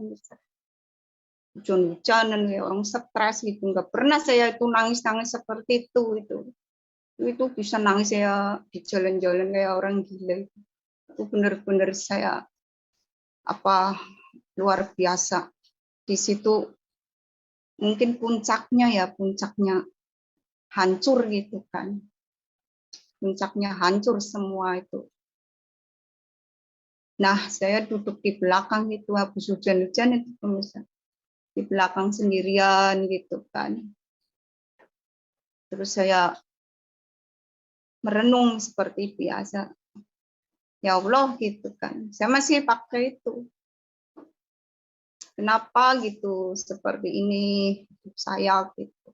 Hujan-hujanan kayak orang stres gitu. Nggak pernah saya itu nangis-nangis seperti itu bisa nangis saya di jalan-jalan kayak orang gila. Itu benar-benar saya luar biasa. Di situ mungkin puncaknya hancur gitu kan. Puncaknya hancur semua itu. Nah, saya duduk di belakang itu habis hujan-hujan itu, pemirsa. Di belakang sendirian gitu kan. Terus saya merenung seperti biasa. Ya Allah gitu kan. Saya masih pakai itu. Kenapa gitu seperti ini saya gitu.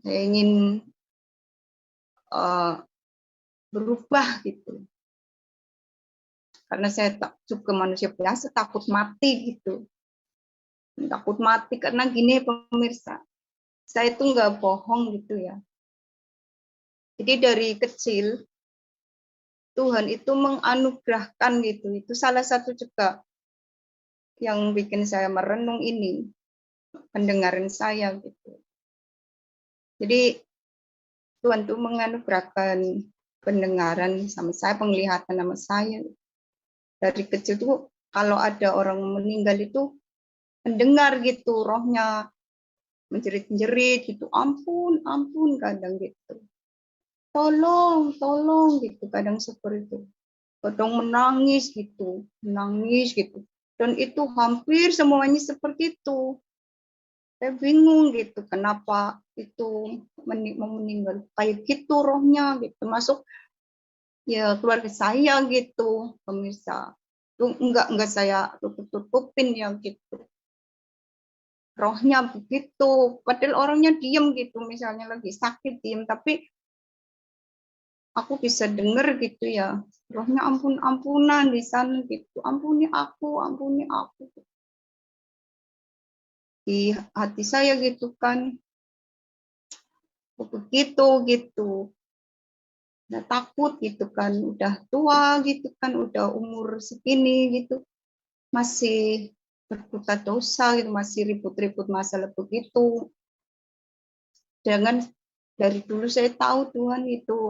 Saya ingin berubah gitu. Karena saya juga manusia biasa, takut mati gitu. Takut mati karena gini pemirsa. Saya itu nggak bohong gitu ya. Jadi dari kecil Tuhan itu menganugerahkan gitu. Itu salah satu juga yang bikin saya merenung ini, pendengaran saya gitu. Jadi Tuhan itu menganugerahkan pendengaran sama saya, penglihatan sama saya. Dari kecil tuh kalau ada orang meninggal itu mendengar gitu, rohnya menjerit-jerit gitu, ampun, ampun, kadang gitu. Tolong gitu, kadang seperti itu. Kadang menangis gitu. Dan itu hampir semuanya seperti itu. Saya bingung gitu, kenapa itu mau meninggal kayak gitu rohnya gitu. Masuk ya keluarga saya gitu, pemirsa. Itu enggak saya tutup-tutupin ya gitu. Rohnya begitu, padahal orangnya diem gitu, misalnya lagi sakit diem, tapi aku bisa denger gitu ya, rohnya ampun-ampunan di sana gitu, ampuni aku. Di hati saya gitu kan, begitu gitu. Udah takut gitu kan, udah tua gitu kan, udah umur segini gitu, masih berbuat dosa gitu, masih ribut-ribut masalah begitu. Dengan dari dulu saya tahu Tuhan itu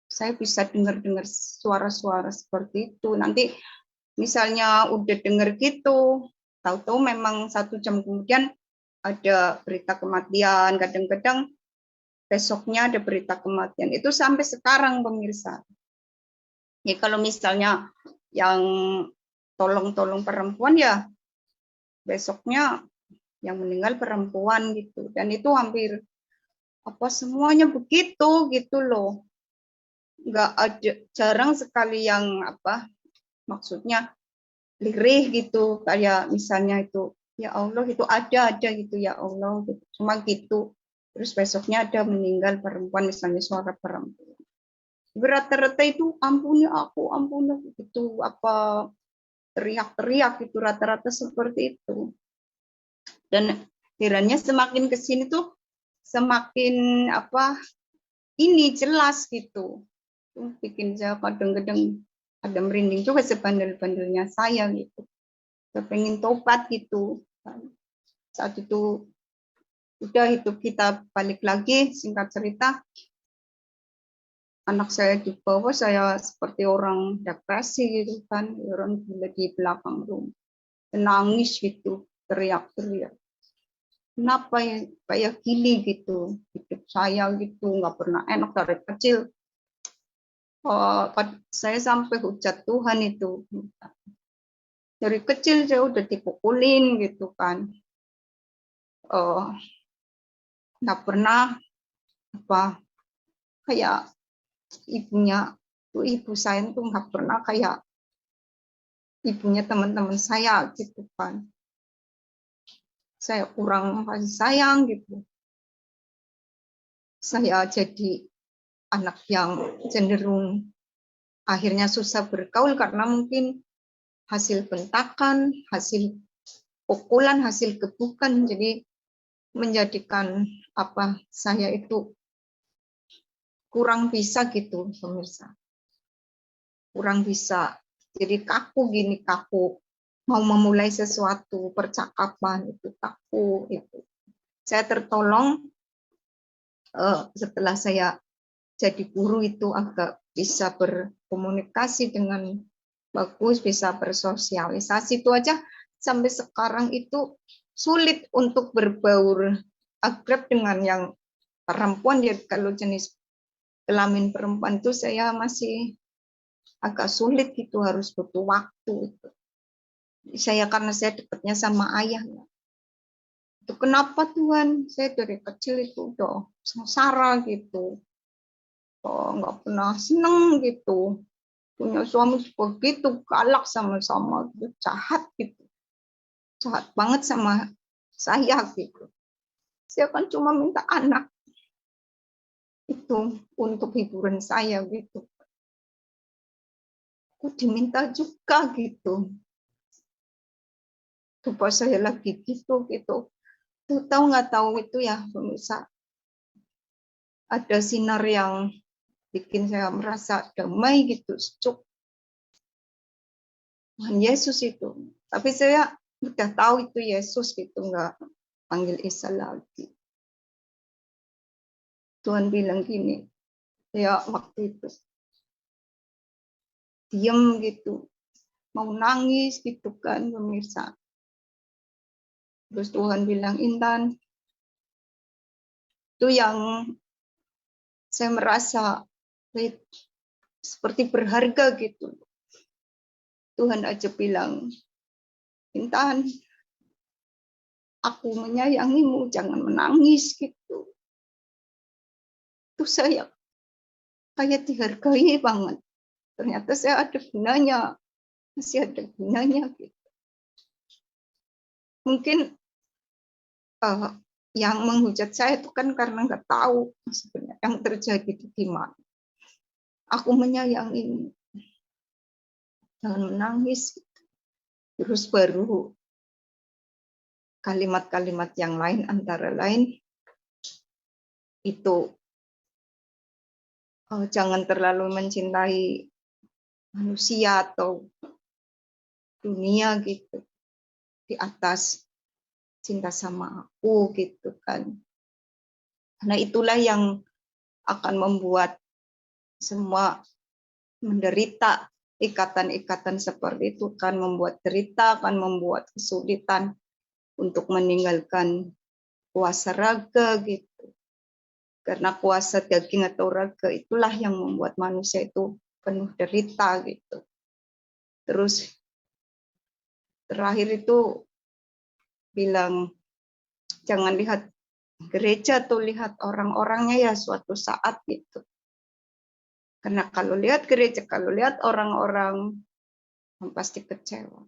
saya bisa dengar-dengar suara-suara seperti itu. Nanti misalnya udah dengar gitu, tahu-tahu memang 1 jam kemudian ada berita kematian, kadang-kadang besoknya ada berita kematian. Itu sampai sekarang pemirsa. Ya kalau misalnya yang tolong-tolong perempuan ya besoknya yang meninggal perempuan gitu. Dan itu hampir semuanya begitu gitu loh. Nggak ada, jarang sekali yang maksudnya lirih gitu, kayak misalnya itu ya Allah itu ada gitu ya Allah gitu. Cuma gitu. Terus besoknya ada meninggal perempuan, misalnya suara perempuan. Rata-rata itu ampuni aku gitu, teriak-teriak gitu, rata-rata seperti itu. Dan herannya semakin ke sini tuh semakin ini jelas gitu. Bikin saya kadang-kadang ada merinding juga sebandel-bandelnya saya gitu. Saya pengen tobat gitu. Saat itu udah hidup kita balik lagi, singkat cerita anak saya dibawa, saya seperti orang depresi gitu kan, orang gila di belakang rumah, nangis gitu, teriak-teriak. Kenapa ya kayak gini gitu, hidup saya gitu nggak pernah enak dari kecil. Saya sampai hujat Tuhan itu, dari kecil saya udah dipukulin gitu kan, nggak pernah kayak ibunya tuh, ibu saya tuh nggak pernah kayak ibunya teman-teman saya gitu kan. Saya kurang kasih sayang gitu. Saya jadi anak yang cenderung akhirnya susah bergaul karena mungkin hasil bentakan, hasil pukulan, hasil gebukan, jadi menjadikan saya itu kurang bisa gitu, pemirsa. Kurang bisa. Jadi kaku gini, kaku. Mau memulai sesuatu, percakapan itu kaku itu. Saya tertolong setelah saya jadi guru itu agak bisa berkomunikasi dengan bagus, bisa bersosialisasi. Itu aja sampai sekarang itu sulit untuk berbaur akrab dengan yang perempuan. Ya kalau jenis kelamin perempuan itu saya masih agak sulit gitu, harus butuh waktu itu. Karena saya dekatnya sama ayah. Itu kenapa Tuhan? Saya dari kecil itu udah sengsara gitu. Nggak pernah seneng gitu. Punya suami begitu galak sama-sama, gitu, jahat gitu. Jahat banget sama saya gitu. Saya kan cuma minta anak itu untuk hiburan saya gitu. Aku diminta juga gitu. Coba saya lagi gitu. Tahu nggak tahu itu ya pemirsa, ada sinar yang bikin saya merasa damai gitu, sejuk. Tuhan Yesus itu. Tapi saya udah tahu itu Yesus gitu, nggak panggil Isa lagi. Tuhan bilang gini, ya waktu itu diem gitu, mau nangis gitu kan pemirsa. Terus Tuhan bilang, Intan, itu yang saya merasa seperti berharga gitu. Tuhan aja bilang, Intan, aku menyayangimu, jangan menangis gitu. Itu saya kayak dihargai banget. Ternyata saya ada gunanya, masih ada gunanya gitu. Mungkin yang menghujat saya itu kan karena nggak tahu sebenarnya yang terjadi itu gimana. Aku menyayangimu, jangan menangis. Terus baru kalimat-kalimat yang lain, antara lain itu jangan terlalu mencintai manusia atau dunia gitu di atas cinta sama aku gitu kan. Karena itulah yang akan membuat semua menderita. Ikatan-ikatan seperti itu kan membuat derita, kan membuat kesulitan untuk meninggalkan kuasa raga gitu. Karena kuasa daging atau raga itulah yang membuat manusia itu penuh derita gitu. Terus terakhir itu bilang jangan lihat gereja tuh, lihat orang-orangnya ya suatu saat gitu. Karena kalau lihat gereja, kalau lihat orang-orang pasti kecewa.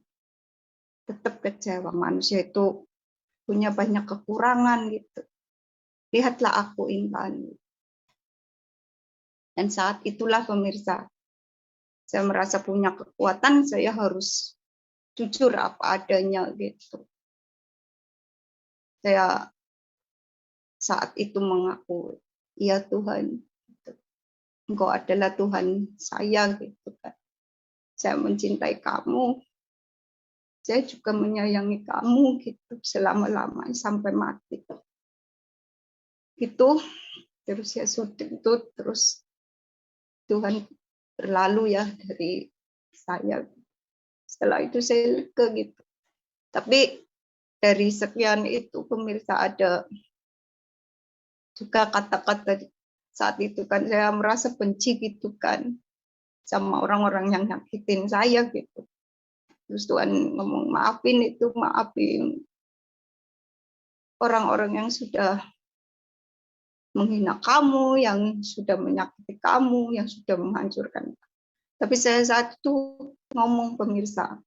Tetap kecewa. Manusia itu punya banyak kekurangan gitu. Lihatlah aku, Intan. Dan saat itulah pemirsa, saya merasa punya kekuatan, saya harus jujur apa adanya gitu. Saya saat itu mengaku, ya Tuhan, Engkau adalah Tuhan saya gitu kan. Saya mencintai kamu, saya juga menyayangi kamu gitu selama-lamanya sampai mati. Gitu, terus ya sudah itu, terus Tuhan berlalu ya dari saya. Setelah itu saya lega gitu. Tapi dari sekian itu pemirsa ada juga kata-kata saat itu kan saya merasa benci gitu kan sama orang-orang yang nyakitin saya gitu. Terus Tuhan ngomong maafin orang-orang yang sudah menghina kamu, yang sudah menyakiti kamu, yang sudah menghancurkan. Tapi saya saat itu ngomong pemirsa,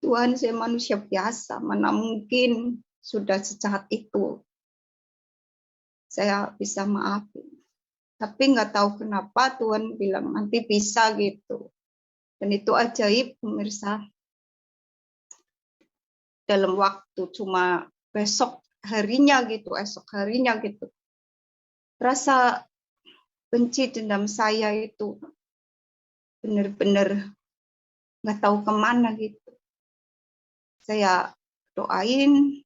Tuhan saya manusia biasa, mana mungkin sudah sejahat itu saya bisa maafin. Tapi nggak tahu kenapa Tuhan bilang nanti bisa gitu. Dan itu ajaib pemirsa. Dalam waktu cuma esok harinya gitu. Rasa benci dendam saya itu benar-benar nggak tahu kemana gitu. Saya doain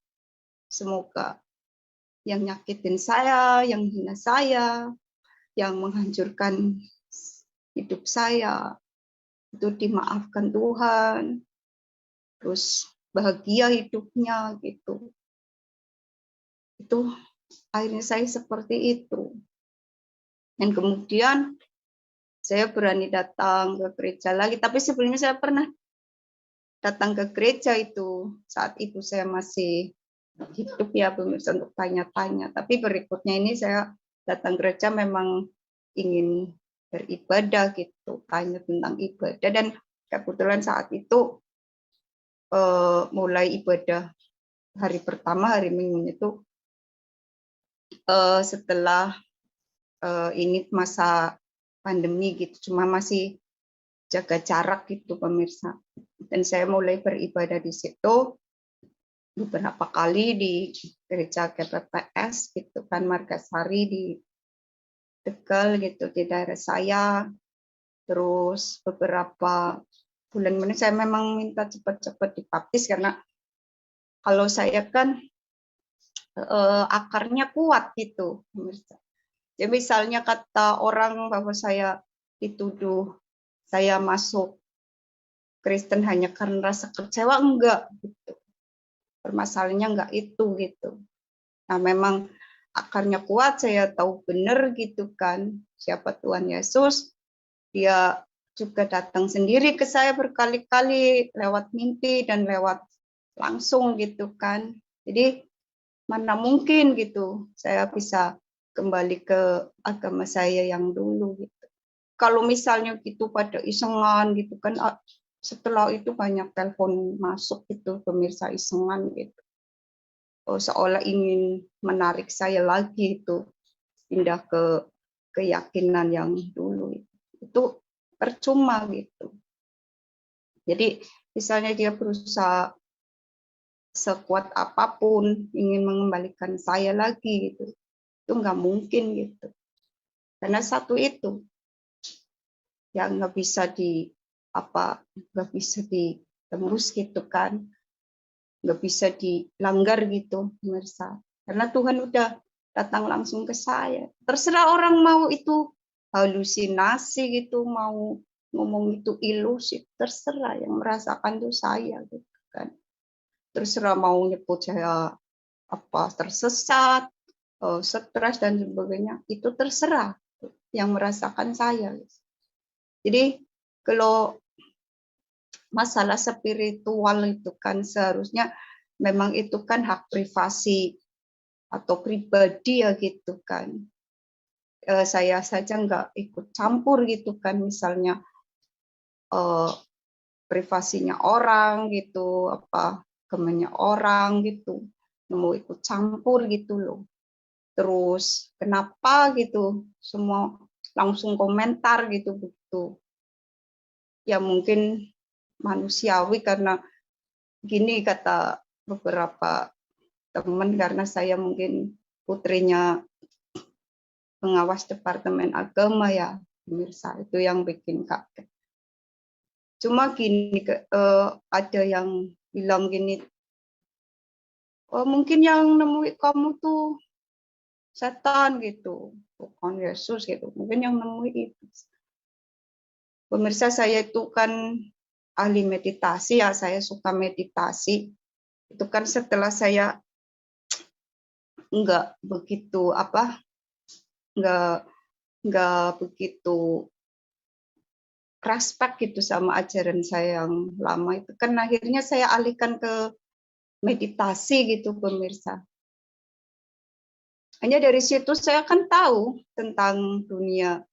semoga yang nyakitin saya, yang hina saya, yang menghancurkan hidup saya itu dimaafkan Tuhan, terus bahagia hidupnya gitu. Itu akhirnya saya seperti itu. Dan kemudian saya berani datang ke gereja lagi, tapi sebelumnya saya pernah datang ke gereja itu saat itu saya masih hidup ya pemirsa untuk tanya-tanya. Tapi berikutnya ini saya datang gereja memang ingin beribadah gitu, tanya tentang ibadah dan kebetulan saat itu mulai ibadah hari pertama hari Minggu itu setelah ini masa pandemi gitu, cuma masih jaga jarak gitu pemirsa. Dan saya mulai beribadah di situ beberapa kali di gereja GPPS gitu kan, Margasari di Tegal gitu di daerah saya. Terus beberapa bulan ini saya memang minta cepat-cepat dibaptis karena kalau saya kan akarnya kuat gitu pemirsa. Jadi misalnya kata orang bahwa saya dituduh saya masuk Kristen hanya karena rasa kecewa, enggak gitu. Permasalahannya enggak itu gitu. Nah, memang akarnya kuat, saya tahu benar gitu kan siapa Tuhan Yesus. Dia juga datang sendiri ke saya berkali-kali lewat mimpi dan lewat langsung gitu kan. Jadi mana mungkin gitu saya bisa kembali ke agama saya yang dulu gitu. Kalau misalnya gitu pada isengan gitu kan, setelah itu banyak telepon masuk gitu pemirsa isengan gitu. Seolah ingin menarik saya lagi itu pindah ke keyakinan yang dulu itu percuma gitu. Jadi misalnya dia berusaha sekuat apapun ingin mengembalikan saya lagi gitu, itu nggak mungkin gitu. Karena satu itu yang nggak bisa nggak bisa ditembus gitu kan, nggak bisa dilanggar gitu pemirsa. Karena Tuhan udah datang langsung ke saya. Terserah orang mau itu halusinasi gitu, mau ngomong itu ilusi, terserah, yang merasakan itu saya gitu kan. Terserah mau nyebut saya tersesat, stres dan sebagainya, itu terserah, yang merasakan saya. Jadi kalau masalah spiritual itu kan seharusnya memang itu kan hak privasi atau pribadi ya gitu kan. Saya saja nggak ikut campur gitu kan, misalnya privasinya orang gitu, agamanya orang gitu, mau ikut campur gitu loh. Terus kenapa gitu semua langsung komentar gitu begitu. Ya mungkin manusiawi karena gini kata beberapa teman karena saya mungkin putrinya pengawas Departemen Agama ya, pemirsa, itu yang bikin kaget. Cuma gini, ada yang bilang gini, oh mungkin yang nemuin kamu tuh setan gitu, bukan Yesus gitu, mungkin yang nemuin itu. Pemirsa, saya itu kan ahli meditasi ya, saya suka meditasi. Itu kan setelah saya nggak begitu nggak begitu respect gitu sama ajaran saya yang lama itu kan akhirnya saya alihkan ke meditasi gitu pemirsa. Hanya dari situ saya kan tahu tentang dunia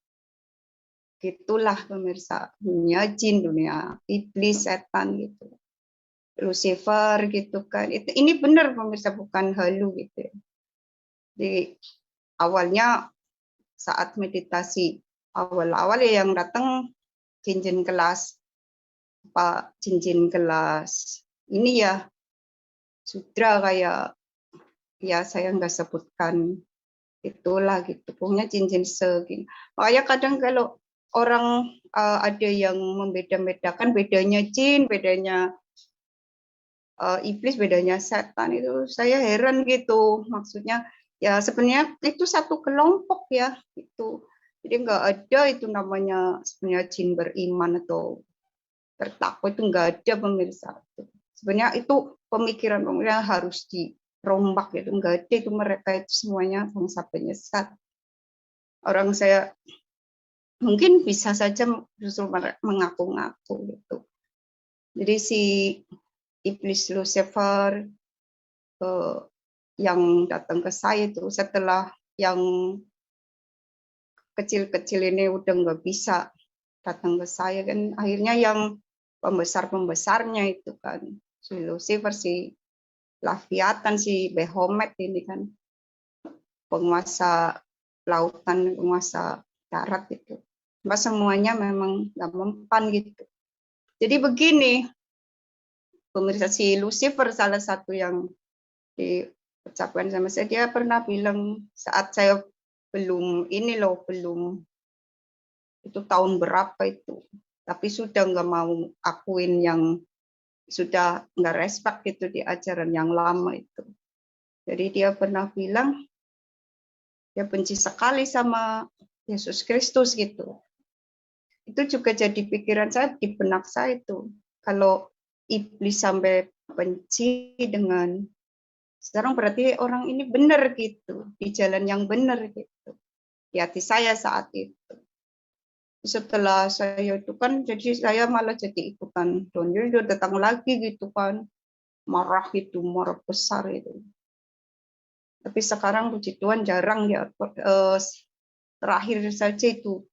gitulah pemirsa, dunia jin, dunia iblis, setan gitu. Lucifer gitu kan. Ini benar pemirsa, bukan halu gitu. Di awalnya saat meditasi awal-awal ya yang datang cincin kelas cincin kelas ini ya sudra kayak ya saya nggak sebutkan itulah gitu, pokoknya cincin segini. Makanya kadang kalau orang ada yang membeda-bedakan bedanya jin, bedanya iblis, bedanya setan, itu saya heran gitu. Maksudnya ya sebenarnya itu satu kelompok ya itu. Jadi nggak ada itu namanya sebenarnya jin beriman atau bertakwa, itu nggak ada pemirsa. Sebenarnya itu pemikiran-pemikiran harus dirombak gitu, nggak ada itu, mereka itu semuanya bangsa penyesat. Orang saya mungkin bisa saja justru mengaku-ngaku gitu. Jadi si iblis Lucifer yang datang ke saya itu setelah yang kecil-kecil ini udah nggak bisa datang ke saya kan, akhirnya yang pembesar-pembesarnya itu kan si Lucifer, si Leviathan, si Behemoth ini kan penguasa lautan, penguasa darat itu. Mbak semuanya memang nggak mempan gitu. Jadi begini, pemirsa, si Lucifer salah satu yang diucapkan sama saya, dia pernah bilang saat saya belum itu tahun berapa itu, tapi sudah nggak mau akuin yang sudah nggak respect gitu di ajaran yang lama itu. Jadi dia pernah bilang dia benci sekali sama Yesus Kristus gitu. Itu juga jadi pikiran saya di benak saya itu. Kalau iblis sampai benci dengan sekarang berarti orang ini benar gitu, di jalan yang benar gitu. Di hati saya saat itu. Setelah saya itu kan, jadi saya malah jadi ikutan downhill, dia datang lagi gitu kan, marah itu, marah besar itu. Tapi sekarang puji Tuhan jarang ya, terakhir saja itu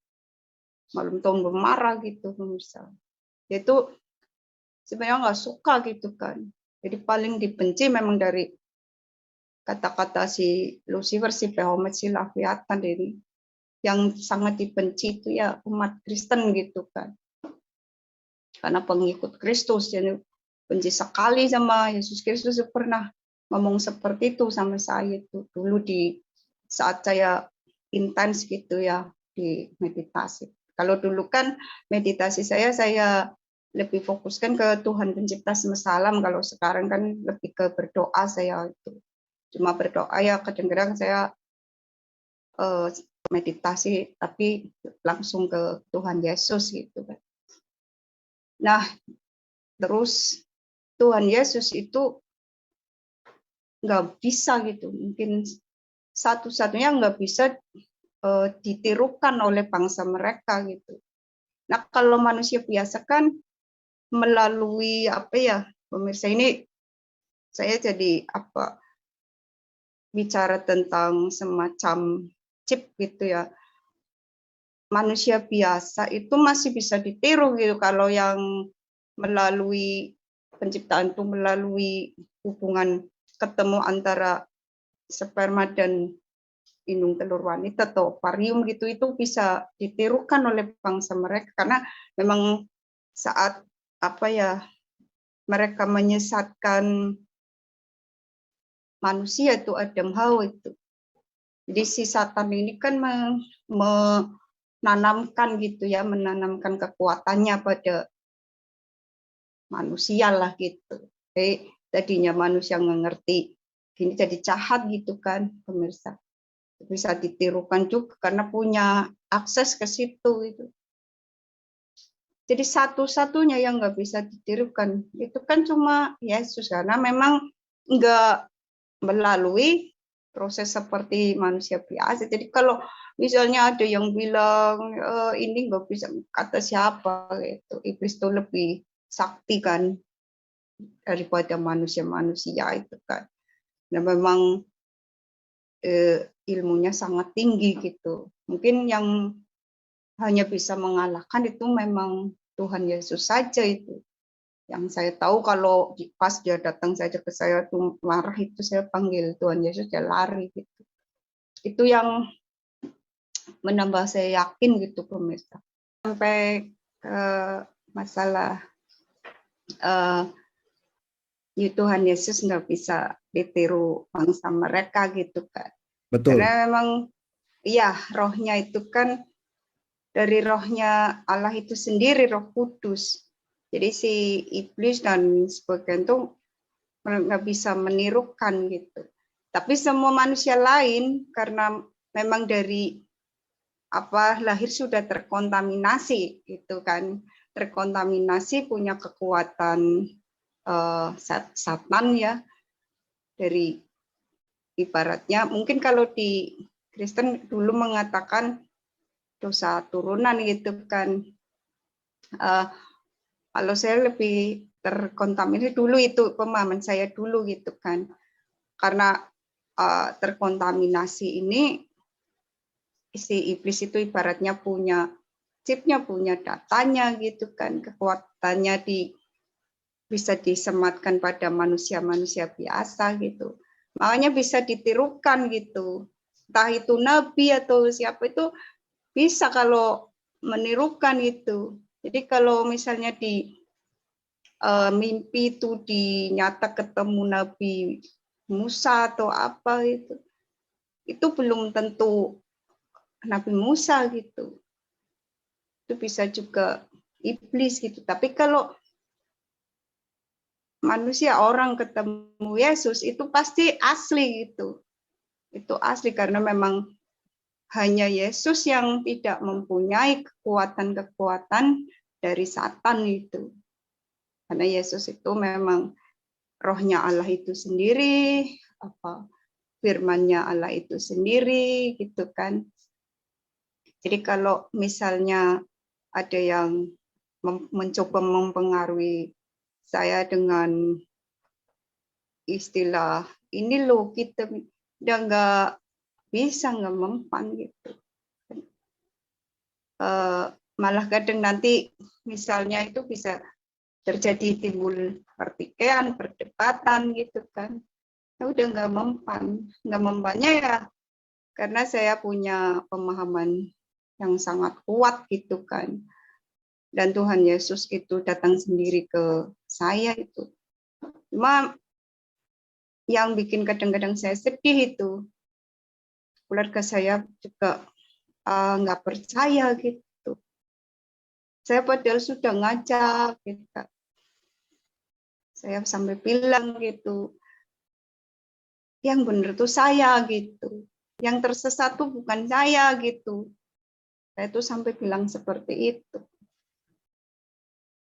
malam tahun bermarah gitu pemirsa. Itu sebenarnya nggak suka gitu kan. Jadi paling dibenci memang dari kata-kata si Lucifer, si Behemoth, si Leviathan ini. Yang sangat dibenci itu ya umat Kristen gitu kan. Karena pengikut Kristus, jadi benci sekali sama Yesus Kristus. Pernah ngomong seperti itu sama saya itu dulu di saat saya intens gitu ya di meditasi. Kalau dulu kan meditasi saya lebih fokuskan ke Tuhan pencipta semesta alam. Kalau sekarang kan lebih ke berdoa saya itu. Cuma berdoa ya kadang-kadang saya meditasi tapi langsung ke Tuhan Yesus gitu kan. Nah, terus Tuhan Yesus itu nggak bisa gitu, mungkin satu-satunya nggak bisa ditirukan oleh bangsa mereka gitu. Nah, kalau manusia biasa kan melalui apa ya, pemirsa, ini saya jadi bicara tentang semacam chip gitu ya. Manusia biasa itu masih bisa ditiru gitu, kalau yang melalui penciptaan itu melalui hubungan ketemu antara sperma dan indung telur wanita atau ovarium gitu, itu bisa ditirukan oleh bangsa mereka karena memang saat mereka menyesatkan manusia itu Adam Hawa itu. Jadi si Satan ini kan menanamkan gitu ya, menanamkan kekuatannya pada manusia lah gitu. Jadi tadinya manusia nggak ngerti, ini jadi jahat gitu kan pemirsa. Bisa ditirukan juga karena punya akses ke situ gitu. Jadi satu-satunya yang nggak bisa ditirukan itu kan cuma Yesus, karena memang nggak melalui proses seperti manusia biasa. Jadi kalau misalnya ada yang bilang ini nggak bisa, kata siapa gitu, iblis itu lebih sakti kan daripada manusia-manusia itu kan. Dan memang ilmunya sangat tinggi gitu. Mungkin yang hanya bisa mengalahkan itu memang Tuhan Yesus saja itu. Yang saya tahu kalau pas dia datang saja ke saya tuh marah, itu saya panggil Tuhan Yesus, dia lari gitu. Itu yang menambah saya yakin gitu pemirsa. Sampai ke masalah Tuhan Yesus nggak bisa ditiru bangsa mereka gitu kan. Betul. Karena memang iya rohnya itu kan dari rohnya Allah itu sendiri, Roh Kudus. Jadi si iblis dan sebagainya itu nggak bisa menirukan gitu. Tapi semua manusia lain karena memang dari lahir sudah terkontaminasi gitu kan, terkontaminasi, punya kekuatan Satan ya, dari ibaratnya mungkin kalau di Kristen dulu mengatakan dosa turunan gitu kan. Kalau saya lebih terkontaminasi dulu, itu pemahaman saya dulu gitu kan, karena terkontaminasi ini si iblis itu ibaratnya punya chipnya, punya datanya gitu kan, kekuatannya bisa disematkan pada manusia-manusia biasa gitu, makanya bisa ditirukan gitu, entah itu nabi atau siapa itu bisa kalau menirukan itu. Jadi kalau misalnya di mimpi itu dinyata ketemu Nabi Musa atau apa itu belum tentu Nabi Musa gitu. Itu bisa juga iblis gitu. Tapi kalau manusia, orang ketemu Yesus, itu pasti asli gitu. Itu asli karena memang hanya Yesus yang tidak mempunyai kekuatan-kekuatan dari Satan itu. Karena Yesus itu memang rohnya Allah itu sendiri, firman-Nya Allah itu sendiri gitu kan. Jadi kalau misalnya ada yang mencoba mempengaruhi saya dengan istilah ini loh, kita udah nggak bisa, nggak mempan gitu. Malah kadang nanti misalnya itu bisa terjadi timbul pertikaian, perdebatan gitu kan. Udah nggak mempannya ya karena saya punya pemahaman yang sangat kuat gitu kan. Dan Tuhan Yesus itu datang sendiri ke saya itu. Cuma yang bikin kadang-kadang saya sedih itu keluarga saya juga nggak percaya gitu. Saya padahal sudah ngajak gitu. Saya sampai bilang gitu, yang benar tuh saya gitu, yang tersesat tuh bukan saya gitu. Saya tuh sampai bilang seperti itu.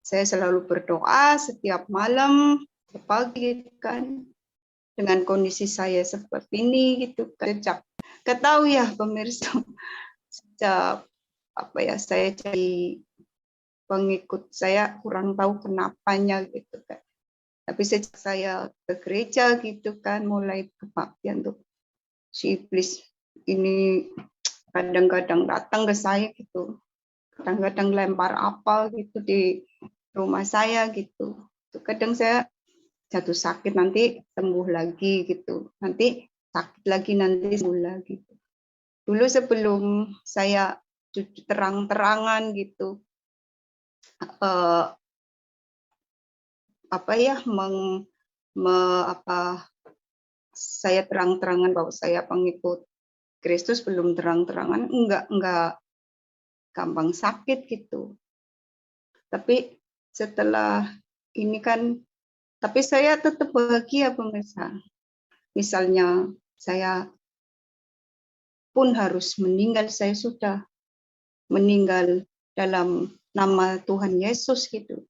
Saya selalu berdoa setiap malam, pagi kan, dengan kondisi saya seperti ini gitu. Gak tahu ya pemirsa, sejak saya jadi pengikut, saya kurang tahu kenapanya gitu kan. Tapi sejak saya ke gereja gitu kan, mulai kebaktian tuh si iblis ini kadang-kadang datang ke saya gitu, kadang-kadang lempar apa gitu di rumah saya gitu. Kadang saya jatuh sakit, nanti sembuh lagi gitu, nanti sakit lagi, nanti sembuh lagi. Dulu sebelum saya terang-terangan gitu, saya terang-terangan bahwa saya pengikut Kristus, belum terang-terangan, enggak gampang sakit gitu. Tapi setelah ini kan, tapi saya tetap bahagia pemirsa. Misalnya saya pun harus meninggal, saya sudah meninggal dalam nama Tuhan Yesus gitu.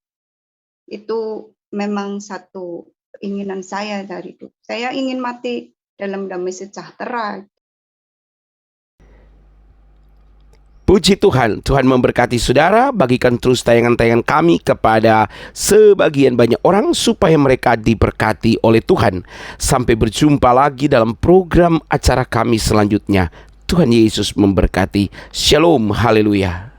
Itu memang satu keinginan saya dari itu. Saya ingin mati dalam damai sejahtera. Puji Tuhan, Tuhan memberkati saudara. Bagikan terus tayangan-tayangan kami kepada sebagian banyak orang supaya mereka diberkati oleh Tuhan. Sampai berjumpa lagi dalam program acara kami selanjutnya. Tuhan Yesus memberkati. Shalom, haleluya.